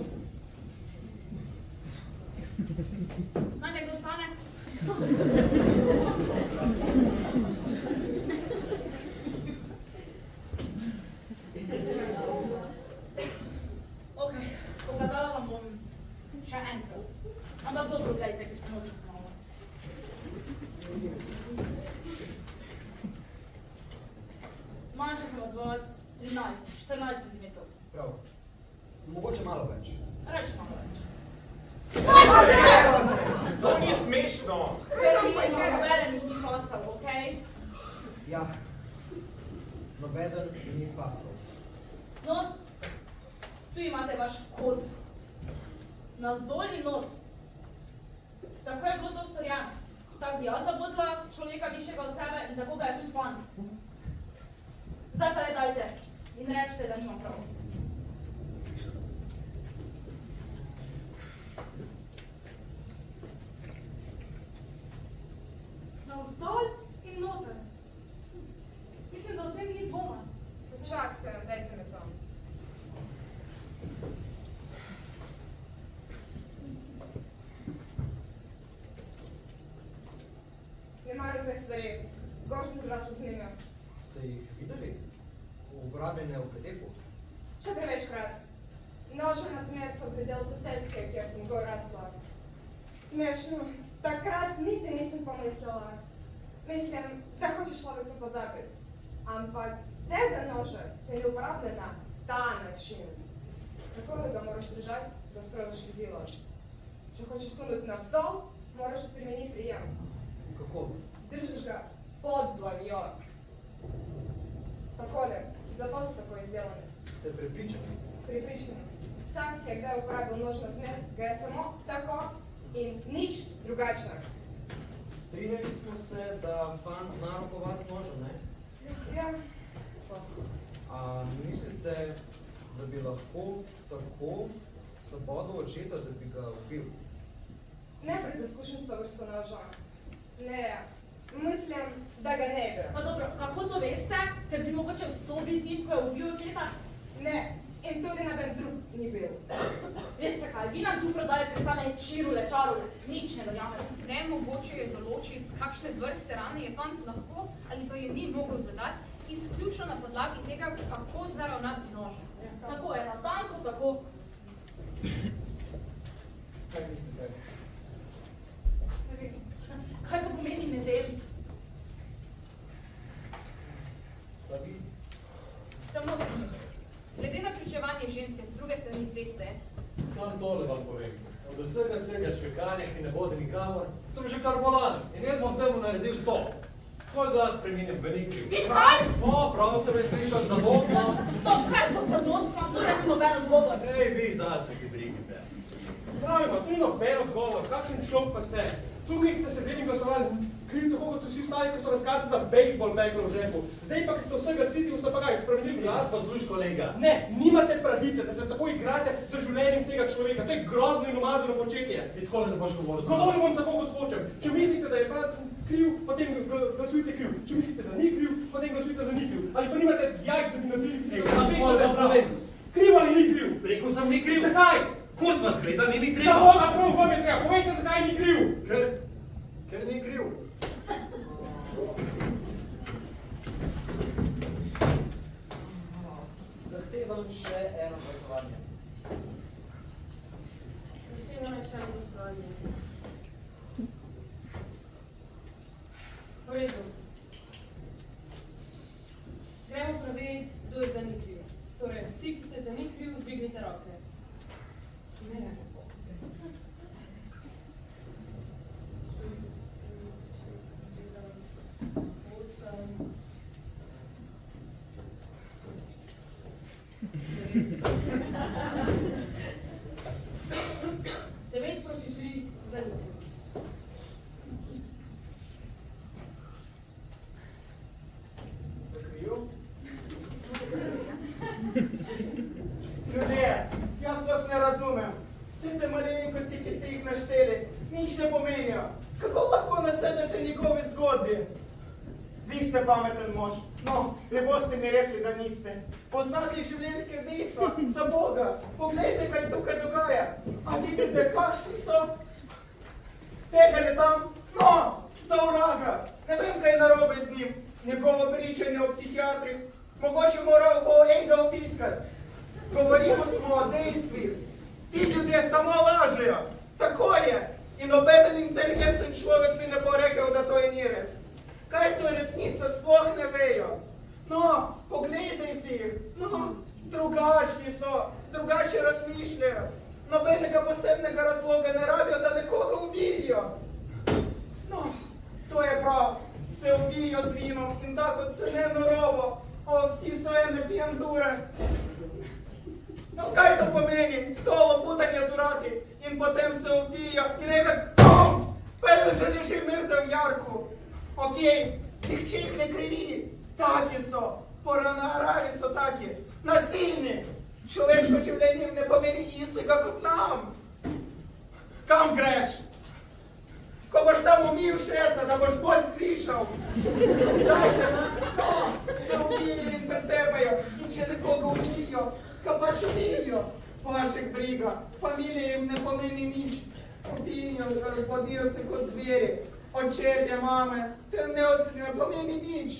Naj nekdo stane? Ok, pokazala vam bom še enkrat. Ampak dobro gledajte, ki se nočem malo. Manjša sem od vas 13, 14 cm. Prav. Mogoče malo več. Reč malo več. To ni smešno. Ker nimamo nobenih ni pasal, okej? Ja. Nobeden ni pasal. No, tu imate vaš kod. Navzdol in not. Tako je bilo to storjeno. Tako bi jaz zabodla človeka višjega od sebe in tako ga je tudi fant. Zdaj pa le dajte in rečete, da nimam prav. Navzdol in noter. Mislim, da o tem ni dvoma. Počakajte, dajte me tam. Ne maram teh stvari. Gor sem zrasla z njimi. Ste jih videli? Uporabljene v pretepu? Še prevečkrat. Nožem na zmed so predel sosedske, kjer sem gor rasla. Smešno. Takrat niti nisem pomislila. Mislim, da hoče človek to pozabiti. Ampak tega noža se ne uporablja na ta način. Tako da ga moraš držati, da sprožiš vizilo. Če hočeš suniti navzdol, moraš spremeniti prijem. Kako? Držiš ga pod dlavjo. Takole, zato so tako izdelane. Ste prepričani? Prepričani. Vsak, ki je kdaj uporabil nož na zmed, ga je samo tako in nič drugačno. Strinjali smo se, da fant zna rokovati z nožem, ne? Ja. A mislite, da bi lahko tako zabodel očeta, da bi ga ubil? Ne brez izkušenj s to vrsto noža. Ne, mislim, da ga ne bi. Pa dobro, kako to veste? Ste bili mogoče v sobi z njim, ko je ubil očeta? Ne, in tudi noben drug ni bil. Veste kaj, vi nam tu prodajate same čirule, čarule, nič ne verjamete. Nemogoče je določiti, kakšne vrste rane je fant lahko ali pa je ni mogel zadati, izključno na podlagi tega, kako zna ravnati z nožem. Tako je, natanko tako. Kaj mislite? Ne vem. Kaj to pomeni, ne vem. Pa vi? Samo glede na pričevanje ženske z druge strani ceste, Sam tole vam povem. Od vsega tega čvekanja, ki ne vodi nikamor, sem že kar bolan in jaz bom temu naredil stop. Svoj glas spreminjam v nikriv. Vi kaj? O, prav ste me slišali zadostno. Stop, kaj je to zadostno? To je noben odgovor. Ej, vi zase si brigite. Pravi, pa tu noben odgovor, kakšen človek pa ste? Tukaj ste sedeli in glasovali, kriv tako kot vsi ostali, ko so razkazali za bejzbol peklo v žepu. Zdaj pa, ki ste vsega siti, boste pa kaj, spremenili glas? Poslušaj, kolega. Ne, nimate pravice, da se tako igrate z življenjem tega človeka. To je grozno in umazano početje. In tako ne boš govoril. Govoril bom tako, kot hočem. Če mislite, da je brat kriv, potem glasujte kriv. Če mislite, da ni kriv, potem glasujte, da ni kriv. Ali pa nimate jajc, da bi naredili kriv ali ni kriv? Rekel sem, ni kriv. Zakaj? Kurc vas gleda, ni mi kriv. Za Boga, prav vam je treba. Povejte, zakaj ni kriv. Ker ni kriv. Zahtevam še eno glasovanje. Zahtevam še eno glasovanje. V redu. Gremo preveriti, kdo je za ni kriv. Torej, vsi, ki ste za ni kriv, dvignite roke. Ne. Devet proti 3 za njih. Ljudje, jaz vas ne razumem. Vse te malenkosti, ki ste jih našteli, nič ne pomenijo. Kako lahko nasedete njegovi zgodbi? Vi ste pameten mož. No, ne boste mi rekli, da niste. Poznate življenjske dejstva, za Boga. Poglejte, kaj tukaj dogaja. A vidite, kakšni so? Tega je tam? No, za vraga. Ne vem, kaj je narobe z njim. Njegovo pričanje o psihiatrih. Mogoče moral bo enega obiskati. Govorimo smo o dejstvih. Ti ljudje samo lažejo. Tako je. In nobeden inteligenten človek mi ne bo rekel, da to je ni res. Kaj so resnica, sploh ne vejo. No, pogledaj si jih. No, drugačni so, drugače razmišljajo. Nobenega posebnega razloga ne rabijo, da nekoga ubijo. No, to je prav. Se ubijo z vinom in tako celeno robo. O, vsi so ene pijandure. No, kaj to pomeni? To loputanje z urati in potem se ubijo in nekaj BOOM! Vedno že leži mrtev v jarku. Okej, nihče jih ne krivi. Taki so. Po naravi so taki. Nasilni. Človeško življenje ne pomeni istega kot nam. Kam greš? Ko boš tam umil šesa, da boš bolj slišal. Dajte, no, se ubijo in pretepajo. In če nekoga ubijo, ka pač ubijo. Vašeg briga. Familija jim ne pomeni nič. Ubijo, podijo se kot zveri. Očetje, mame, te ne pomeni nič.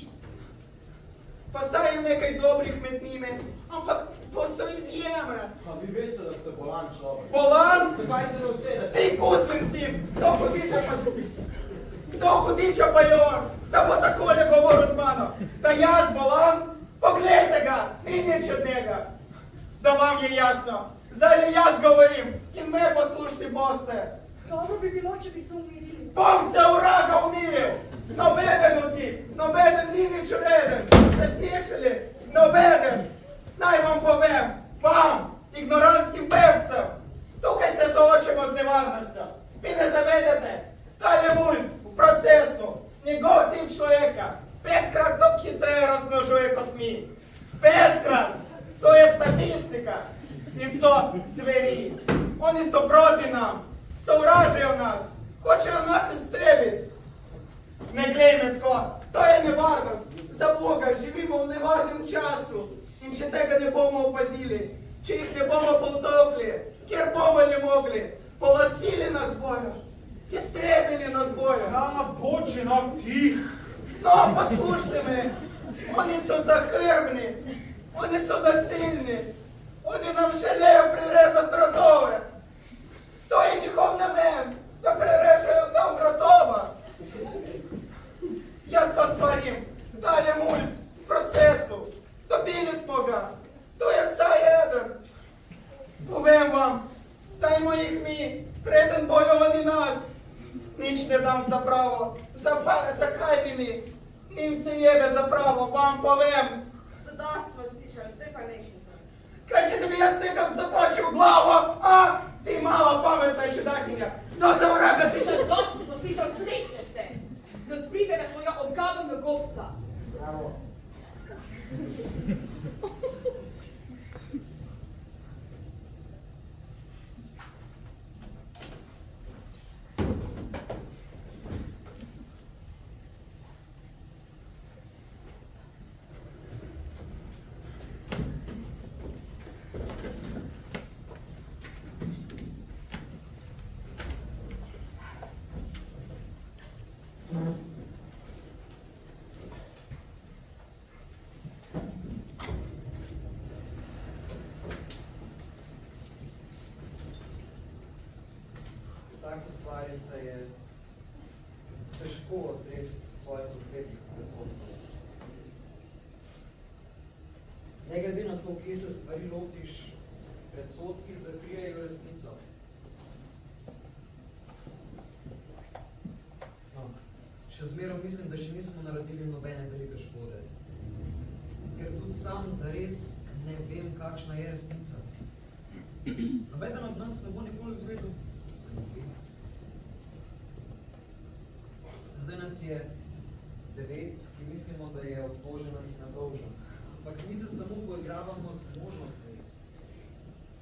Pa saj je nekaj dobrih med njimi, ampak to so izjeme. A vi veste, da ste bolan človek. Bolan? Zakaj se ne usedete? Ti kusmen si, kdo hudiča pa je on, da bo takole govoril z mano. Da jaz bolan? Poglejte ga, ni nič od njega. Da vam je jasno, zdaj jaz govorim in me poslušati boste. Dobro bi bilo, če bi se umirili. Bom se vraga umiril! Nobeden od njih, nobeden ni nič vreden. Ste slišali? Nobeden! Naj vam povem, vam, ignorantskim pevcem, tukaj se soočamo z nevarnostjo. Vi ne zavedate, ta je mulj v procesu, njegov tip človeka, 5-krat to hitreje razmnožuje kot mi. 5-krat! To je statistika. In so zveri. Oni so proti nam, sovražijo nas, hočejo nas iztrebiti. Ne glej me tako, to je nevarnost. Za Boga, živimo v nevarnem času. In če tega ne bomo opazili, če jih ne bomo potopli, kjer bomo ne mogli, polastili nas bojo, iztrebili nas bojo. Ja, boče na tih. No, poslušajte me, oni so zahrbni, oni so nasilni, oni nam želejo prerezati vratove. To je njihov namen, da prerežejo nam vratova. Jaz vas svarim, dalje mulj, v procesu, dobili smo ga, to je vsaj eden. Povem vam, dajmo jih mi, preden bojo oni nas. Nič ne dam za pravo, zakaj bi mi? Nim se jebe za pravo, vam povem. Zadost vas slišal, zdaj pa nekaj. Kaj če bi jaz nekam započil glavo, a? Ti mala pametna šedakinja, to se vraga ti se... Zadost vas slišal, srekte se! Ne odprite na svojega obkavnega gobca. Bravo. taki stvari se je težko odresti svojih osebnih predsodkov. Ne glede na to, kje se stvari lotiš, predsodki zakrijejo resnico. No, še zmeraj mislim, da še nismo naredili nobene velike škode. Ker tudi sam zares ne vem, kakšna je resnica. Nobeden od nas ne bo nikoli izvedel. Zdaj nas je 9, ki mislimo, da je obtoženec nedolžen. Ampak mi se samo poigravamo z možnostmi.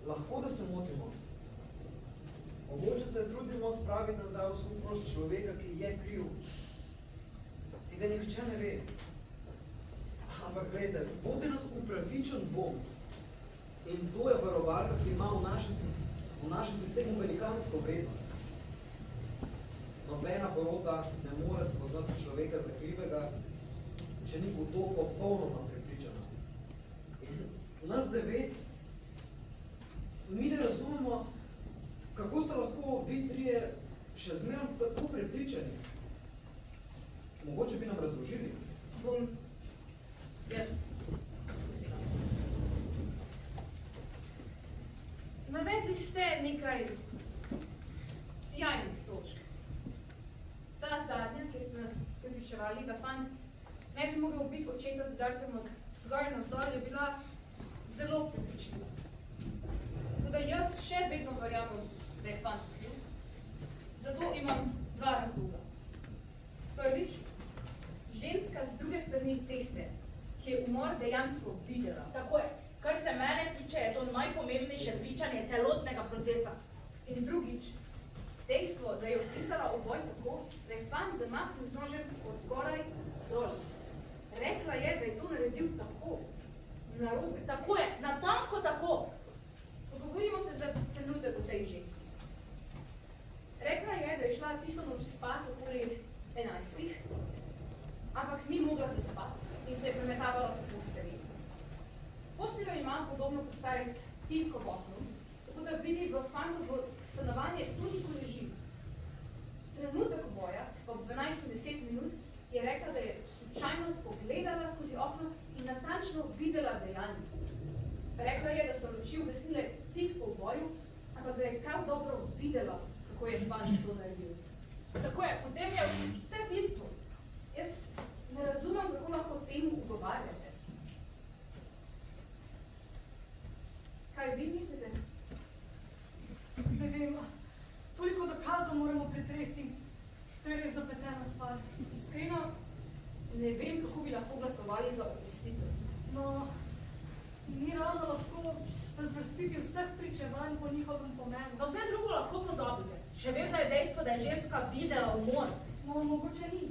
Lahko, da se motimo. Mogoče se trudimo spraviti nazaj v skupnost človeka, ki je kriv. Tega nihče ne ve. Ampak gledajte, vodi nas upravičen dvom. In to je varovalka, ki ima v našem sistemu velikansko vrednost. Nobena porota ne more spoznati človeka za krivega, če ni v to popolnoma prepričana. In nas 9, mi ne razumemo, kako ste lahko vi trije še zmeraj tako prepričani. Mogoče bi nam razložili. Bom jaz poskusila. Navedli ste nekaj sjajnih točk. Ta zadnja, kjer so nas prepričevali, da fant ne bi mogel biti očeta z udarcem od zgoraj na vzdolj, je bila zelo prepričljiva. Tako da jaz še vedno verjamem, da je fant kriv. Zato imam dva razloga. Prvič, ženska z druge strani ceste, ki je umor dejansko videla. Tako je. Kar se mene tiče, je to najpomembnejše pričanje celotnega procesa. In drugič, dejstvo, da je opisala oboj tako, da je fant zamahnil z nožem od zgoraj dol. Rekla je, da je to naredil tako, narobe. Tako je, natanko tako. Pogovorimo se za trenutek o tej ženski. Rekla je, da je šla tisto noč spat okoli 11, ampak ni mogla se spati in se je premetavala po postelji. Posteljo ima podobno kot starec tipko botnom, tako da vidi v fantovo stanovanje tudi, ko leži. Trenutek oboja, ob 12:10 minut, je rekla, da je slučajno pogledala skozi okno in natančno videla dejanje. Rekla je, da so luči ugasnile tik po oboju, ampak da je prav dobro videla, kako je fant to naredil. Tako je, potem je vse bistvo. Jaz ne razumem, kako lahko temu ugovarjate. Kaj vi mislite? Ne vem, toliko dokazov moramo pretresti. To je res zapletena stvar. Iskreno, ne vem, kako bi lahko glasovali za oprostitev. No, ni ravno lahko razvrstiti vseh pričevanj po njihovem pomenu. Na vse drugo lahko pozabite. Še vedno je dejstvo, da je ženska videla umor. No, mogoče ni.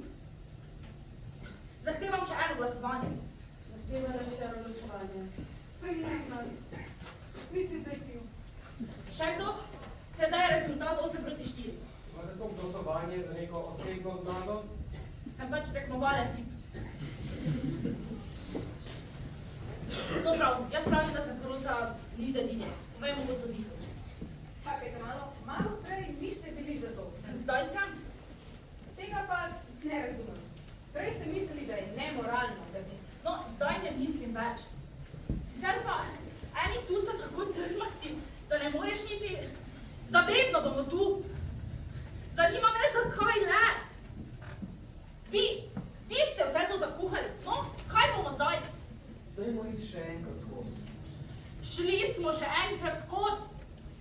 Zahtevam še eno glasovanje. Zahtevam še eno glasovanje. Sprejmite nas. Mislim, da je kriv. Še kdo? Sedaj je rezultat 8:4. Imate to glasovanje za neko osebno zmago? Sem pač tekmovalen tip. No prav, jaz pravim, da sem porota Lize Dine. Povejmo gospoditev. Čakajte malo prej niste bili za to. Zdaj sem? Tega pa ne razumem. Prej ste mislili, da je nemoralno, da bi... No, zdaj ne mislim več. Sicer pa, eni tu so tako trmasti, da ne moreš niti... Zavedno bomo tu. Zanima me, zakaj le? Vi ste vse to zakuhali. No, kaj bomo zdaj? Dajmo iti še enkrat skozi. Šli smo še enkrat skozi.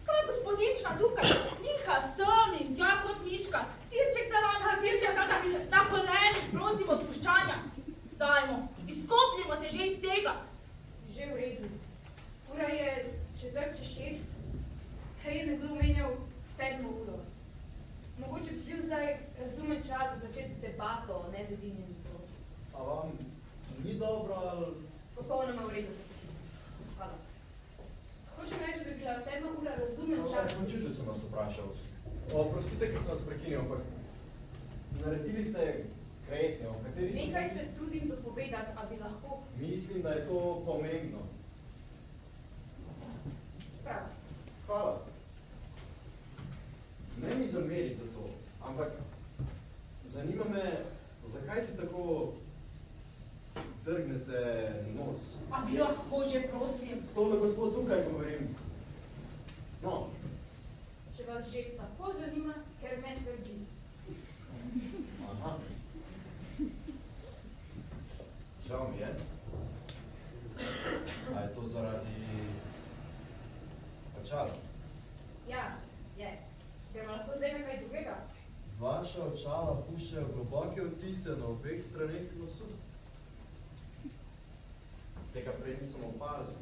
Kaj gospodična tukaj? Niha sem in tja kot miška. Sirček za naša, sirček za naša. Na kolenih prosim odpuščanja. Dajmo, izkopljimo se že iz tega. Že v redu. Ura je 5:45. Prej je nekdo omenjal 7 uro. Mogoče bi bil zdaj razumen čas za začeti debato o nezedinjenih proti. A vam ni dobro ali... Popolnoma v redu se počutim. Hvala. Hočem reči, da bi bila 7 ura razumen čas. Počutil sem vas vprašal. Oprostite, ki sem vas prekinil, ampak naredili ste kretnjo, v kateri... Nekaj se trudim dopovedati, a bi lahko... Mislim, da je to pomembno. Prav. Hvala. Ne mi zameriti, očala. Ja, je. Gremo lahko zdaj na kaj drugega? Vaša očala puščajo globoke odtise na obeh straneh nosu. Tega prej nisem opazil.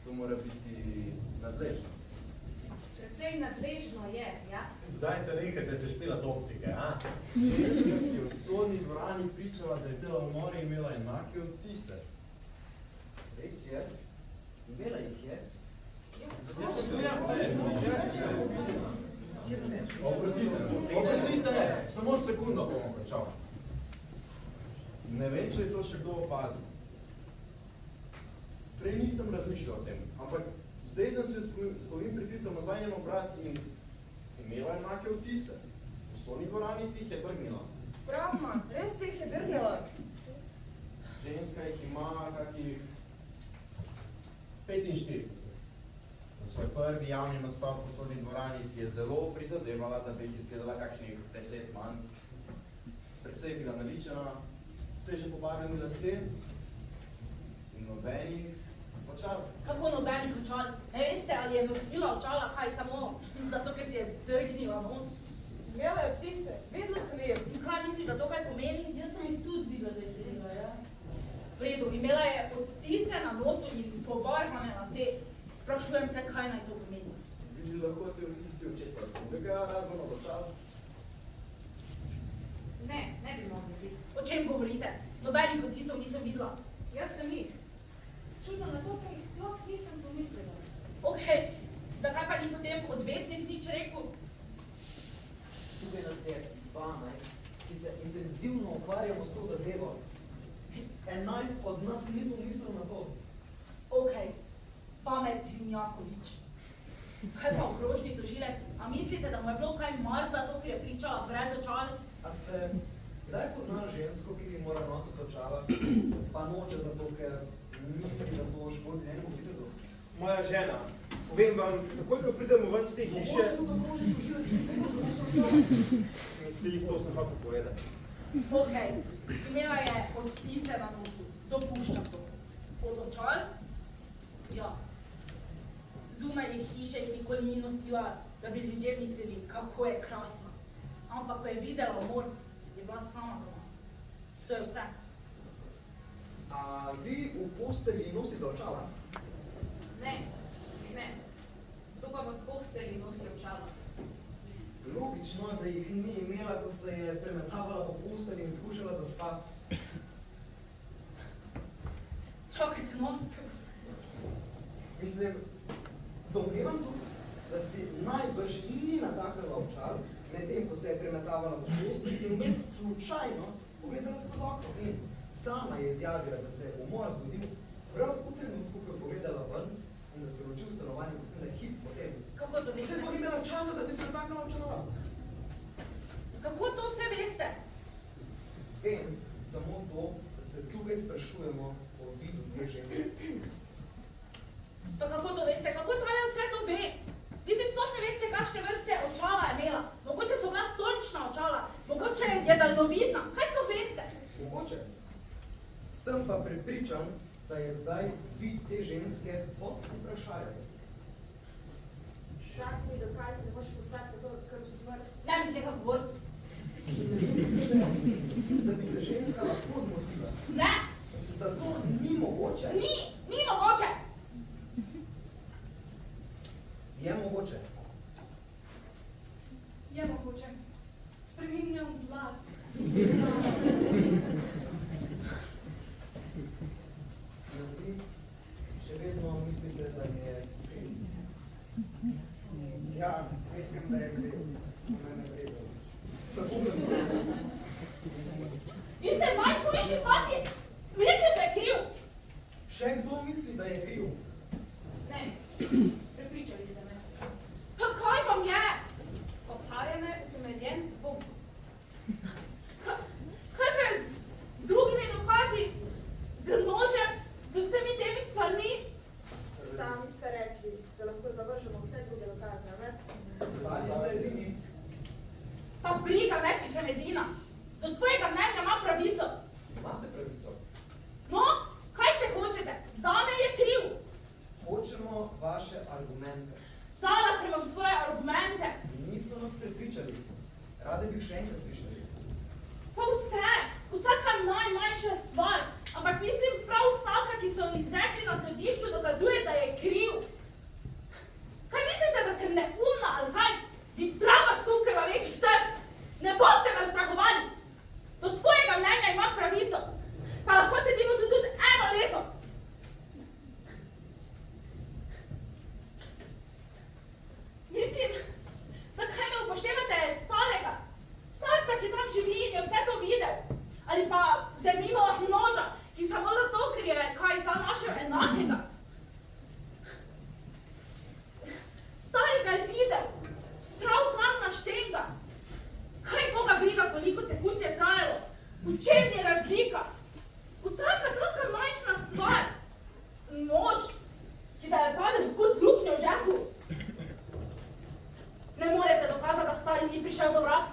To mora biti nadležno. Precej nadležno je, ja? Dajte nekaj, če se špila optike, a? Ženska, ki je v sodni dvorani pričala, da je tela v mori imela enake odtise. Res je, imela jih je. Oprostite, samo sekundo bomo končal. Ne vem, če je to še kdo opazil. Prej nisem razmišljal o tem, ampak zdaj sem se s ovim priklicam nazaj njen obraz in imela enake odtise. V sodni dvorani si jih je drgnila. Bravo, res se jih je drgnila. Ženska jih ima kakih 45. Na svoj prvi javni nastop v sodni dvorani si je zelo prizadevala, da bi jih izgledala kakšnih 10 manj. Precej bila naličena, sveže pobarveni lasje in nobenih očal. Kako nobenih očal? Ne veste, ali je nosila očala, kaj samo zato, ker si je drgnila nos? Imela je odtise, vedno sem jih. In kaj misliš, da to kaj pomeni? Jaz sem jih tudi videla, da je drgnila, ja. V redu, imela je odtise na nosu in pobarvane lase. Sprašujem se, kaj naj to pomeni. Bi lahko te odtisi od česa drugega, razen od očal? Ne, ne bi mogli biti. O čem govorite? Nobenih odtisov nisem videla. Jaz sem jih. Čudno, na to pa jih sploh nisem pomislila. Okej, zakaj pa ni potem odvetnik nič rekel? Tukaj nas je 12, ki se intenzivno ukvarjamo s to zadevo. 11 od nas ni pomislil na to. Okej, Pamet Vinjakovič. Kaj pa okrožni tožilec? A mislite, da mu je bilo kaj mar za to, ker je pričala brez očal? A ste kdaj poznali žensko, ki mora nositi očala, pa noče zato, ker misli, da to škodi njenemu vitezu? Moja žena, povem vam, takoj, ko pridemo ven z te hiše... Mislih, to sem hotel povedati. Okej, imela je odtise na nosu. Dopuščam to. Od očal? Ja. Zunaj hiše jih nikoli ni nosila, da bi ljudje mislili, kako je krasna. Ampak, ko je videla umor, je bila sama doma. To je vse. A vi v postelji nosite očala? Ne, ne. To pa v postelji nosi očala. Logično, da jih ni imela, ko se je premetavala po postelji in skušala zaspati. Čakajte, no. Mislim, domnevam tudi, da si najbrž ni nataknila očal, medtem ko se je premetavala po postelji in vmes slučajno pogledala skozi okno. In sama je izjavila, da se je umor zgodil prav v trenutku, ko je pogledala ven in da se roči v stanovanju, ko sem da hip potem. Kako to veste? Se je imela časa, da bi se nataknila očala. Kako to vse veste? Vem samo to, da se tukaj sprašujemo o vidu te ženske. Pa kako to veste? Kako tale vse to ve? Vi si sploh ne veste, kakšne vrste očala je imela. Mogoče so bila sončna očala, mogoče je daljnovidna. Kaj sploh veste? Mogoče. Sem pa prepričan, da je zdaj vid te ženske pod vprašajem. Takvi dokazi ne boš poslati to, kar v smrt. Ne mi tega govoriti. Da bi se ženska lahko zmotila. Ne. Da to ni mogoče. Ni mogoče. Je mogoče. Je mogoče. Spreminjam glas. Še vedno mislite, da je kriv? Ja, mislim, da je kriv. Kako glasujete? Vi ste najhujši pasi. Mislite, da je kriv. Še kdo misli, da je kriv? Ne. Prepričali ste me. Pa kaj vam je? Popravljene, utemeljen dvom. Kaj pa je z drugimi dokazi? Z nožem? Z vsemi temi stvarmi? Sami ste rekli, da lahko zavržemo vse druge dokaze, ne? Stali ste edini. Pa briga me, če sem edina. Do svojega mnenja imam pravico. Imate pravico. No, kaj še hočete? Zame je kriv. Hočemo, argumente. Dala sem vam svoje argumente. Niso nas prepričali. Rade bi še enkrat slišali. Pa vse, vsaka najmanjša stvar, ampak mislim prav vsaka, ki so izrekli na sodišču, dokazuje, da je kriv. Kaj mislite, da sem neumna ali kaj? Vi trava skup krvavečih src. Ne boste me ustrahovali. Do svojega mnenja imam pravico. Pa lahko sedimo tu tudi 1 leto. Mislim, zakaj ne upoštevate starega? Starca, ki tam živi in je vse to videl. Ali pa zemljivega množa, ki samo zato, ker je kaj ta našel enakega. Starega je videl. Prav tam na štenga. Kaj koga briga, koliko sekund je trajalo? V čem je razlika? Vsaka taka majhna stvar. Nož, ki da je padel skozi luknjo v žepu. Ne morete dokazati, da stari ni prišel do vrat.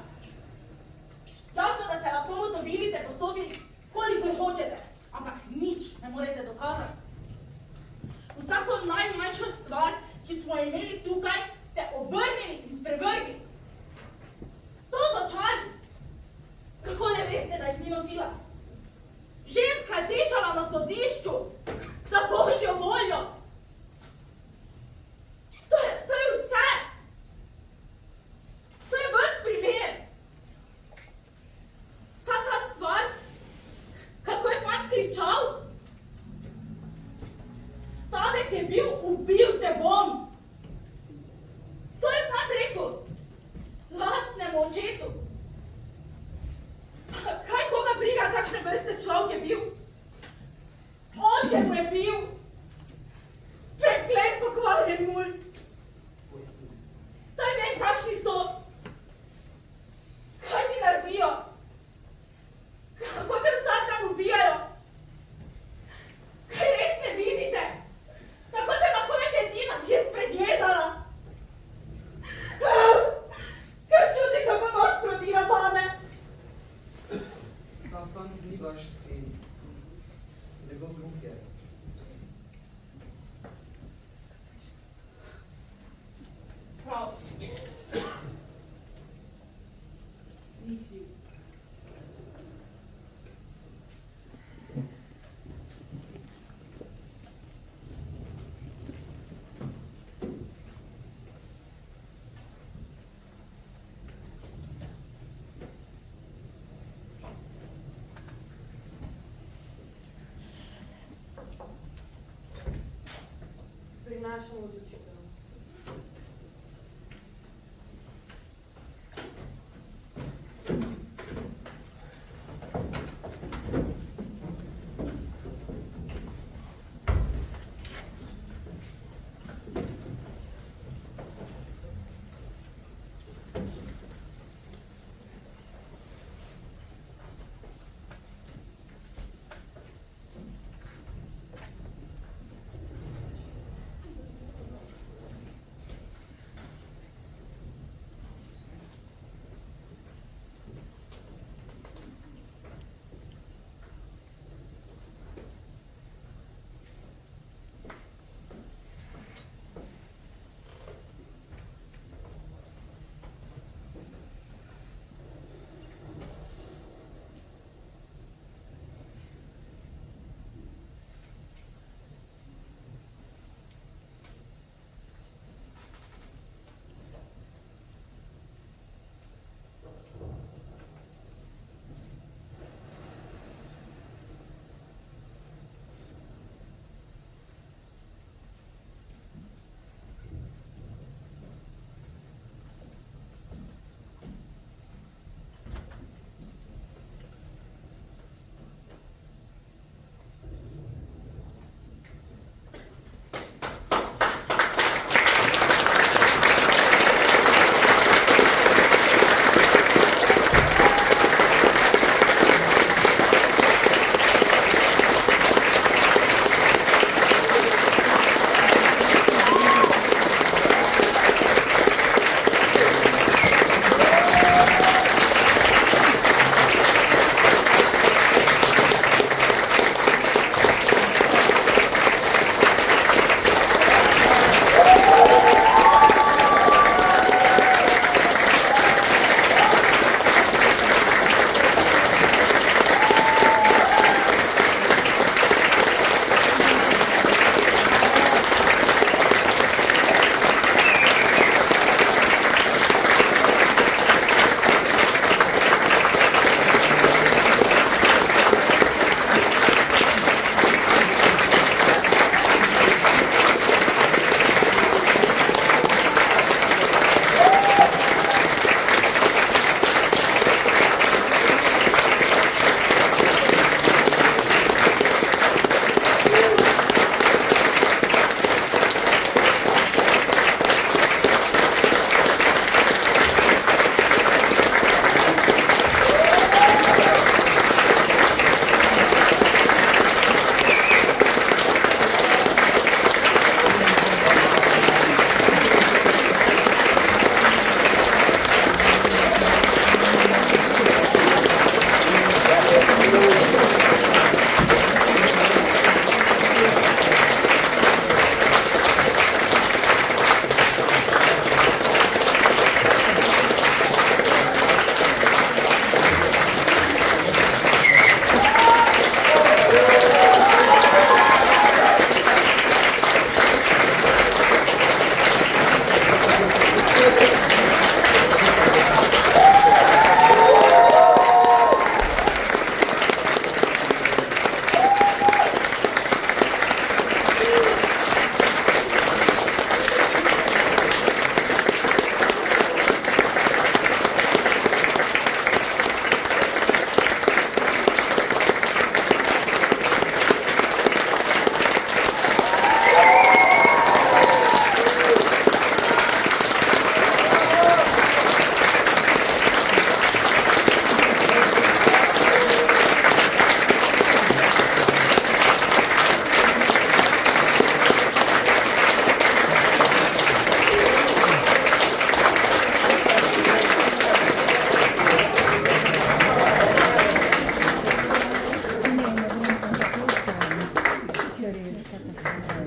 Jasno, da se lahko motovilite po sobi, koliko hočete, ampak nič ne morete dokazati. Vsako najmanjšo stvar, ki smo imeli tukaj, ste obrnili in sprevrgli. To začali. Kako ne veste, da jih ni nosila? Ženska je pričala na sodišču za božjo voljo. To je vse. To je ves primer. Vsa ta stvar, kako je fant kričal. Stavek je bil, ubil te bom. To je fant rekel lastnemu očetu. Kaj koga briga, kakšne vrste človek je bil? Oče mu je bil. Preklet pokvarjen mulc. Saj vem, kakšni so. Kaj ti naredijo? Kako te vsak tam ubijajo? Kaj res ne vidite? Tako sem lahko jaz edina, ki je spregledala. Ker čuti, kako nož prodira vame. Ta fant ni vaš sin. Njegov druг je. Prav. Ni kriv. Prinašamo odločitev. Hvala.